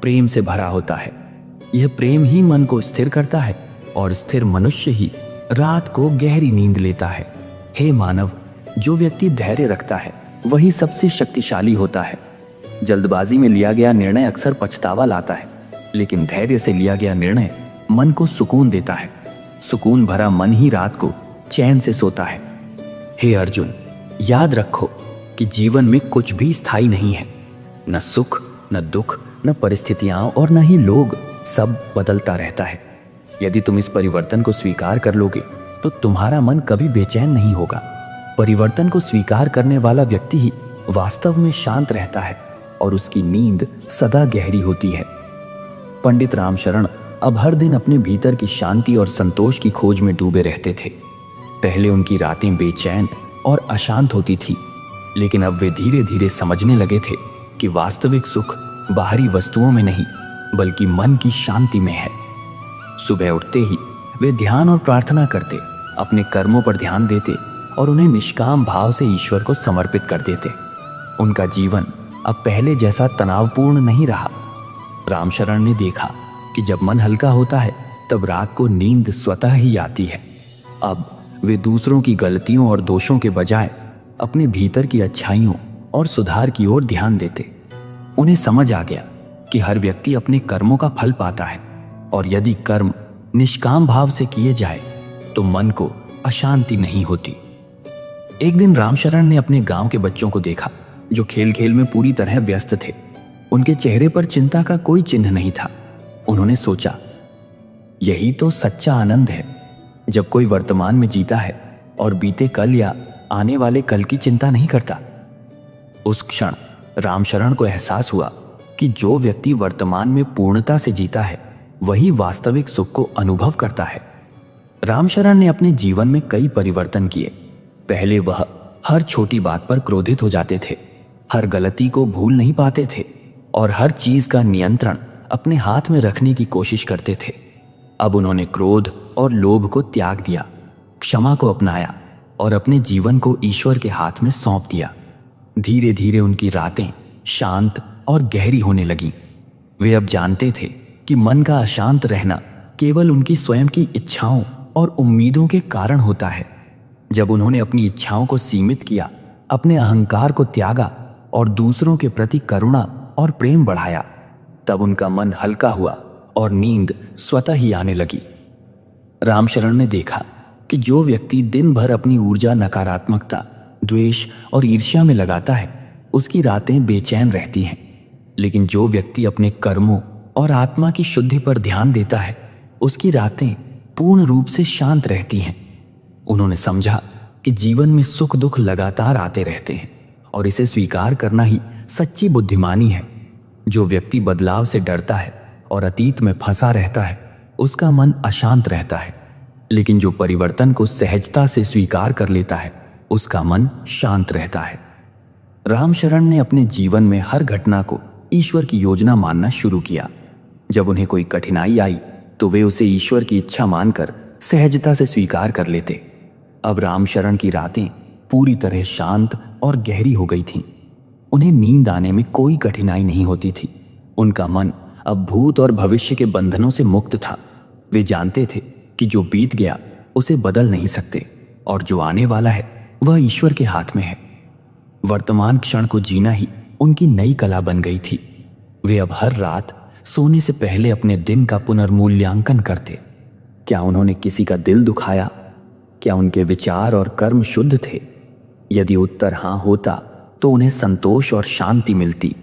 प्रेम से भरा होता है। यह प्रेम ही मन को स्थिर करता है और स्थिर मनुष्य ही रात को गहरी नींद लेता है। हे मानव, जो व्यक्ति धैर्य रखता है वही सबसे शक्तिशाली होता है। जल्दबाजी में लिया गया निर्णय अक्सर पछतावा लाता है, लेकिन धैर्य से लिया गया निर्णय मन को सुकून देता है। सुकून भरा मन ही रात को चैन से सोता है। हे अर्जुन, याद रखो कि जीवन में कुछ भी स्थायी नहीं है। न सुख, न दुख, न परिस्थितियां और न ही लोग, सब बदलता रहता है। यदि तुम इस परिवर्तन को स्वीकार कर लोगे तो तुम्हारा मन कभी बेचैन नहीं होगा। परिवर्तन को स्वीकार करने वाला व्यक्ति ही वास्तव में शांत रहता है और उसकी नींद सदा गहरी होती है। पंडित रामशरण अब हर दिन अपने भीतर की शांति और संतोष की खोज में डूबे रहते थे। पहले उनकी रातें बेचैन और अशांत होती थी, लेकिन अब वे धीरे धीरे समझने लगे थे कि वास्तविक सुख बाहरी वस्तुओं में नहीं बल्कि मन की शांति में है। सुबह उठते ही वे ध्यान और प्रार्थना करते, अपने कर्मों पर ध्यान देते और उन्हें निष्काम भाव से ईश्वर को समर्पित कर देते। उनका जीवन अब पहले जैसा तनावपूर्ण नहीं रहा। रामशरण ने देखा कि जब मन हल्का होता है तब रात को नींद स्वतः ही आती है। अब वे दूसरों की गलतियों और दोषों के बजाय अपने भीतर की अच्छाइयों और सुधार की ओर ध्यान देते। उन्हें समझ आ गया कि हर व्यक्ति अपने कर्मों का फल पाता है और यदि कर्म निष्काम भाव से किए जाए तो मन को अशांति नहीं होती। एक दिन रामशरण ने अपने गांव के बच्चों को देखा जो खेल खेल में पूरी तरह व्यस्त थे। उनके चेहरे पर चिंता का कोई चिन्ह नहीं था। उन्होंने सोचा, यही तो सच्चा आनंद है, जब कोई वर्तमान में जीता है और बीते कल या आने वाले कल की चिंता नहीं करता। उस क्षण रामशरण को एहसास हुआ कि जो व्यक्ति वर्तमान में पूर्णता से जीता है वही वास्तविक सुख को अनुभव करता है। रामशरण ने अपने जीवन में कई परिवर्तन किए। पहले वह हर छोटी बात पर क्रोधित हो जाते थे, हर गलती को भूल नहीं पाते थे और हर चीज का नियंत्रण अपने हाथ में रखने की कोशिश करते थे। अब उन्होंने क्रोध और लोभ को त्याग दिया, क्षमा को अपनाया और अपने जीवन को ईश्वर के हाथ में सौंप दिया। धीरे धीरे उनकी रातें शांत और गहरी होने लगीं। वे अब जानते थे कि मन का अशांत रहना केवल उनकी स्वयं की इच्छाओं और उम्मीदों के कारण होता है। जब उन्होंने अपनी इच्छाओं को सीमित किया, अपने अहंकार को त्यागा और दूसरों के प्रति करुणा और प्रेम बढ़ाया, तब उनका मन हल्का हुआ और नींद स्वतः ही आने लगी। रामशरण ने देखा कि जो व्यक्ति दिन भर अपनी ऊर्जा नकारात्मकता, द्वेष और ईर्ष्या में लगाता है, उसकी रातें बेचैन रहती हैं। लेकिन जो व्यक्ति अपने कर्मों और आत्मा की शुद्धि पर ध्यान देता है, उसकी रातें पूर्ण रूप से शांत रहती हैं। उन्होंने समझा कि जीवन में सुख दुख लगातार आते रहते हैं और इसे स्वीकार करना ही सच्ची बुद्धिमानी है। जो व्यक्ति बदलाव से डरता है और अतीत में फंसा रहता है, उसका मन अशांत रहता है। लेकिन जो परिवर्तन को सहजता से स्वीकार कर लेता है, उसका मन शांत रहता है। रामशरण ने अपने जीवन में हर घटना को ईश्वर की योजना मानना शुरू किया। जब उन्हें कोई कठिनाई आई तो वे उसे ईश्वर की इच्छा मानकर सहजता से स्वीकार कर लेते। अब रामशरण की रातें पूरी तरह शांत और गहरी हो गई थीं। उन्हें नींद आने में कोई कठिनाई नहीं होती थी। उनका मन अब भूत और भविष्य के बंधनों से मुक्त था। वे जानते थे कि जो बीत गया उसे बदल नहीं सकते और जो आने वाला है वह ईश्वर के हाथ में है। वर्तमान क्षण को जीना ही उनकी नई कला बन गई थी। वे अब हर रात सोने से पहले अपने दिन का पुनर्मूल्यांकन करते। क्या उन्होंने किसी का दिल दुखाया? क्या उनके विचार और कर्म शुद्ध थे? यदि उत्तर हाँ होता तो उन्हें संतोष और शांति मिलती।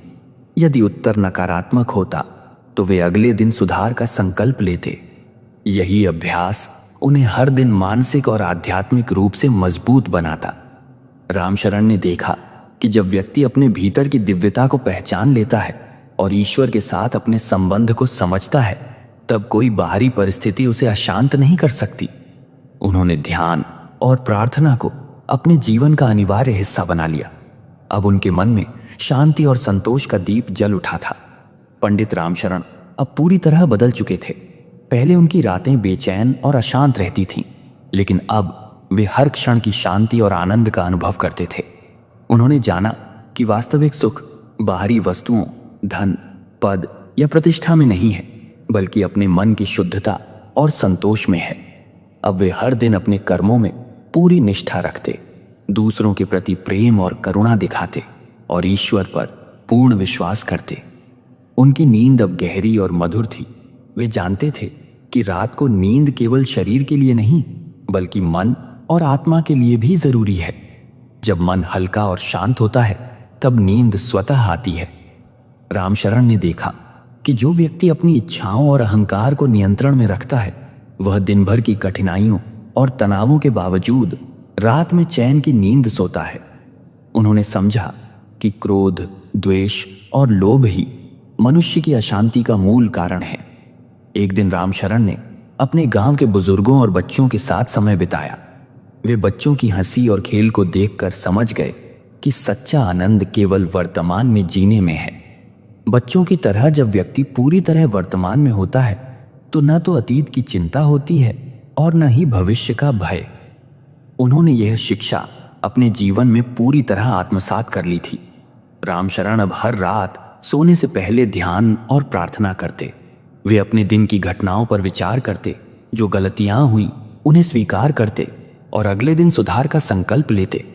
यदि उत्तर नकारात्मक होता तो वे अगले दिन सुधार का संकल्प लेते। यही अभ्यास उन्हें हर दिन मानसिक और आध्यात्मिक रूप से मजबूत बनाता। रामशरण ने देखा कि जब व्यक्ति अपने भीतर की दिव्यता को पहचान लेता है और ईश्वर के साथ अपने संबंध को समझता है, तब कोई बाहरी परिस्थिति उसे अशांत नहीं कर सकती। उन्होंने ध्यान और प्रार्थना को अपने जीवन का अनिवार्य हिस्सा बना लिया। अब उनके मन में शांति और संतोष का दीप जल उठा था। पंडित रामशरण अब पूरी तरह बदल चुके थे। पहले उनकी रातें बेचैन और अशांत रहती थीं, लेकिन अब वे हर क्षण की शांति और आनंद का अनुभव करते थे। उन्होंने जाना कि वास्तविक सुख बाहरी वस्तुओं, धन, पद या प्रतिष्ठा में नहीं है, बल्कि अपने मन की शुद्धता और संतोष में है। अब वे हर दिन अपने कर्मों में पूरी निष्ठा रखते, दूसरों के प्रति प्रेम और करुणा दिखाते और ईश्वर पर पूर्ण विश्वास करते। उनकी नींद अब गहरी और मधुर थी। वे जानते थे कि रात को नींद केवल शरीर के लिए नहीं, बल्कि मन और आत्मा के लिए भी जरूरी है। जब मन हल्का और शांत होता है, तब नींद स्वतः आती है। रामशरण ने देखा कि जो व्यक्ति अपनी इच्छाओं और अहंकार को नियंत्रण में रखता है, वह दिन भर की कठिनाइयों और तनावों के बावजूद रात में चैन की नींद सोता है। उन्होंने समझा कि क्रोध, द्वेष और लोभ ही मनुष्य की अशांति का मूल कारण है। एक दिन रामशरण ने अपने गांव के बुजुर्गों और बच्चों के साथ समय बिताया। वे बच्चों की हंसी और खेल को देखकर समझ गए कि सच्चा आनंद केवल वर्तमान में जीने में है। बच्चों की तरह जब व्यक्ति पूरी तरह वर्तमान में होता है, तो न तो अतीत की चिंता होती है और न ही भविष्य का भय। उन्होंने यह शिक्षा अपने जीवन में पूरी तरह आत्मसात कर ली थी। रामशरण अब हर रात सोने से पहले ध्यान और प्रार्थना करते। वे अपने दिन की घटनाओं पर विचार करते, जो गलतियां हुई उन्हें स्वीकार करते और अगले दिन सुधार का संकल्प लेते।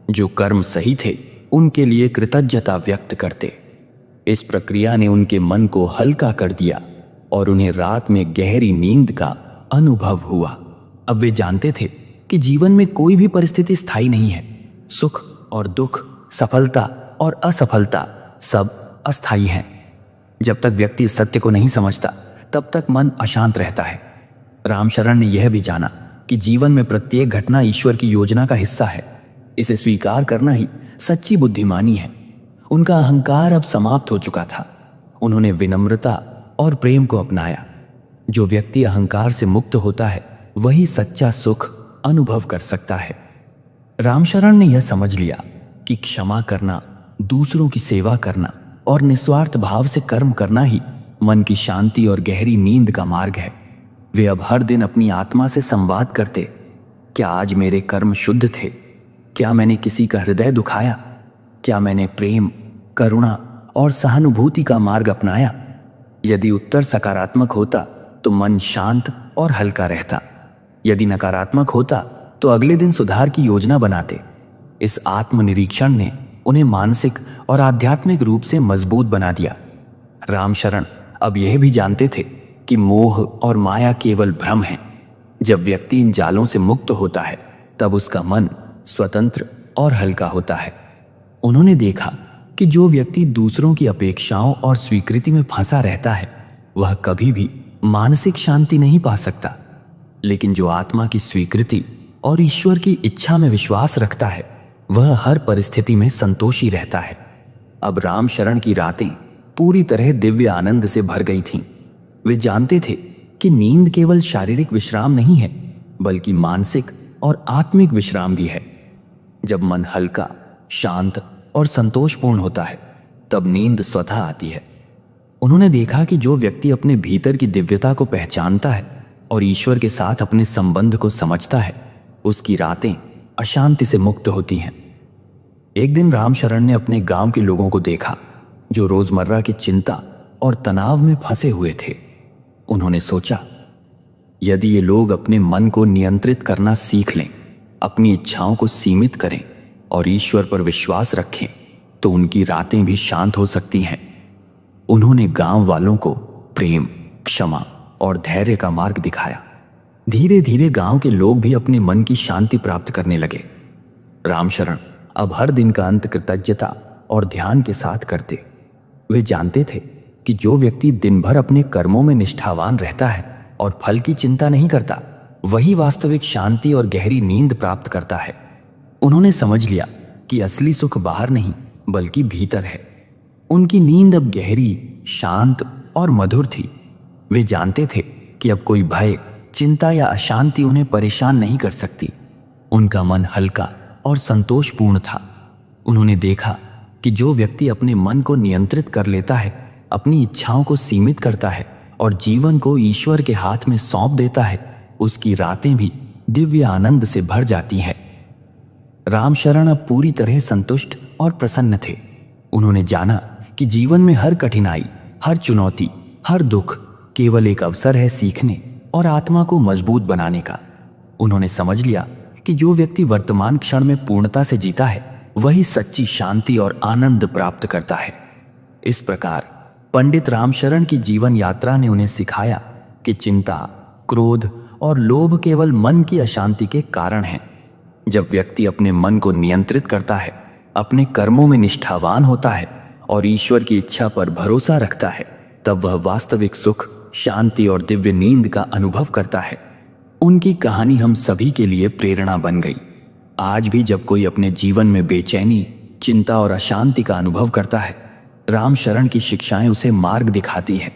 जो कर्म सही थे उनके लिए कृतज्ञता व्यक्त करते। इस प्रक्रिया ने उनके मन को हल्का कर दिया और उन्हें रात में गहरी नींद का अनुभव हुआ। अब वे जानते थे कि जीवन में कोई भी परिस्थिति स्थायी नहीं है। सुख और दुख, सफलता और असफलता सब अस्थायी हैं। जब तक व्यक्ति इस सत्य को नहीं समझता, तब तक मन अशांत रहता है। रामशरण ने यह भी जाना कि जीवन में प्रत्येक घटना ईश्वर की योजना का हिस्सा है। इसे स्वीकार करना ही सच्ची बुद्धिमानी है। उनका अहंकार अब समाप्त हो चुका था। उन्होंने विनम्रता और प्रेम को अपनाया। जो व्यक्ति अहंकार से मुक्त होता है, वही सच्चा सुख अनुभव कर सकता है। रामशरण ने यह समझ लिया कि क्षमा करना, दूसरों की सेवा करना और निस्वार्थ भाव से कर्म करना ही मन की शांति और गहरी नींद का मार्ग है। वे अब हर दिन अपनी आत्मा से संवाद करते, क्या आज मेरे कर्म शुद्ध थे? क्या मैंने किसी का हृदय दुखाया? क्या मैंने प्रेम, करुणा और सहानुभूति का मार्ग अपनाया? यदि उत्तर सकारात्मक होता तो मन शांत और हल्का रहता। यदि नकारात्मक होता तो अगले दिन सुधार की योजना बनाते। इस आत्मनिरीक्षण ने उन्हें मानसिक और आध्यात्मिक रूप से मजबूत बना दिया। रामशरण अब यह भी जानते थे कि मोह और माया केवल भ्रम है। जब व्यक्ति इन जालों से मुक्त होता है तब उसका मन स्वतंत्र और हल्का होता है। उन्होंने देखा कि जो व्यक्ति दूसरों की अपेक्षाओं और स्वीकृति में फंसा रहता है वह कभी भी मानसिक शांति नहीं पा सकता, लेकिन जो आत्मा की स्वीकृति और ईश्वर की इच्छा में विश्वास रखता है वह हर परिस्थिति में संतोषी रहता है। अब रामशरण की रातें पूरी तरह दिव्य आनंद से भर गई थीं। वे जानते थे कि नींद केवल शारीरिक विश्राम नहीं है बल्कि मानसिक और आत्मिक विश्राम भी है। जब मन हल्का, शांत और संतोषपूर्ण होता है तब नींद स्वतः आती है। उन्होंने देखा कि जो व्यक्ति अपने भीतर की दिव्यता को पहचानता है और ईश्वर के साथ अपने संबंध को समझता है उसकी रातें अशांति से मुक्त होती हैं। एक दिन रामशरण ने अपने गांव के लोगों को देखा जो रोजमर्रा की चिंता और तनाव में फंसे हुए थे। उन्होंने सोचा, यदि ये लोग अपने मन को नियंत्रित करना सीख लें, अपनी इच्छाओं को सीमित करें और ईश्वर पर विश्वास रखें तो उनकी रातें भी शांत हो सकती हैं। उन्होंने गांव वालों को प्रेम, क्षमा और धैर्य का मार्ग दिखाया। धीरे धीरे गांव के लोग भी अपने मन की शांति प्राप्त करने लगे। रामशरण अब हर दिन का अंत कृतज्ञता और ध्यान के साथ करते। वे जानते थे कि जो व्यक्ति दिन भर अपने कर्मों में निष्ठावान रहता है और फल की चिंता नहीं करता वही वास्तविक शांति और गहरी नींद प्राप्त करता है। उन्होंने समझ लिया कि असली सुख बाहर नहीं बल्कि भीतर है। उनकी नींद अब गहरी, शांत और मधुर थी। वे जानते थे कि अब कोई भय, चिंता या अशांति उन्हें परेशान नहीं कर सकती। उनका मन हल्का और संतोषपूर्ण था। उन्होंने देखा कि जो व्यक्ति अपने मन को नियंत्रित कर लेता है, अपनी इच्छाओं को सीमित करता है और जीवन को ईश्वर के हाथ में सौंप देता है, उसकी रातें भी दिव्य आनंद से भर जाती हैं। रामशरण अब पूरी तरह संतुष्ट और प्रसन्न थे। उन्होंने जाना कि जीवन में हर कठिनाई, हर चुनौती, हर दुख केवल एक अवसर है सीखने और आत्मा को मजबूत बनाने का। उन्होंने समझ लिया कि जो व्यक्ति वर्तमान क्षण में पूर्णता से जीता है वही सच्ची शांति और आनंद प्राप्त करता है। इस प्रकार पंडित रामशरण की जीवन यात्रा ने उन्हें सिखाया कि चिंता, क्रोध और लोभ केवल मन की अशांति के कारण हैं। जब व्यक्ति अपने मन को नियंत्रित करता है, अपने कर्मों में निष्ठावान होता है और ईश्वर की इच्छा पर भरोसा रखता है, तब वह वास्तविक सुख, शांति और दिव्य नींद का अनुभव करता है। उनकी कहानी हम सभी के लिए प्रेरणा बन गई। आज भी जब कोई अपने जीवन में बेचैनी, चिंता और अशांति का अनुभव करता है, रामशरण की शिक्षाएं उसे मार्ग दिखाती हैं।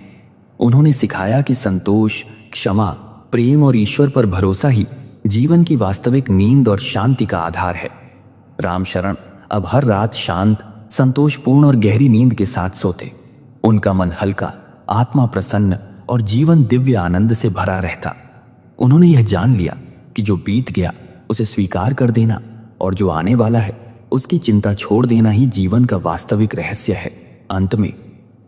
उन्होंने सिखाया कि संतोष, क्षमा, प्रेम और ईश्वर पर भरोसा ही जीवन की वास्तविक नींद और शांति का आधार है। रामशरण अब हर रात शांत, संतोषपूर्ण और गहरी नींद के साथ सोते। उनका मन हल्का, आत्मा प्रसन्न और जीवन दिव्य आनंद से भरा रहता। उन्होंने यह जान लिया कि जो बीत गया उसे स्वीकार कर देना और जो आने वाला है उसकी चिंता छोड़ देना ही जीवन का वास्तविक रहस्य है। अंत में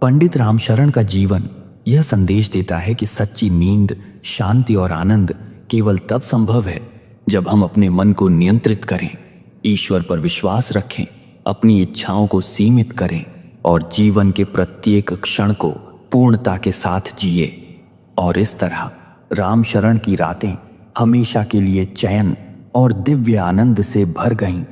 पंडित रामशरण का जीवन यह संदेश देता है कि सच्ची नींद, शांति और आनंद केवल तब संभव है जब हम अपने मन को नियंत्रित करें, ईश्वर पर विश्वास रखें, अपनी इच्छाओं को सीमित करें और जीवन के प्रत्येक क्षण को पूर्णता के साथ जिए। और इस तरह रामशरण की रातें हमेशा के लिए चैन और दिव्य आनंद से भर गईं।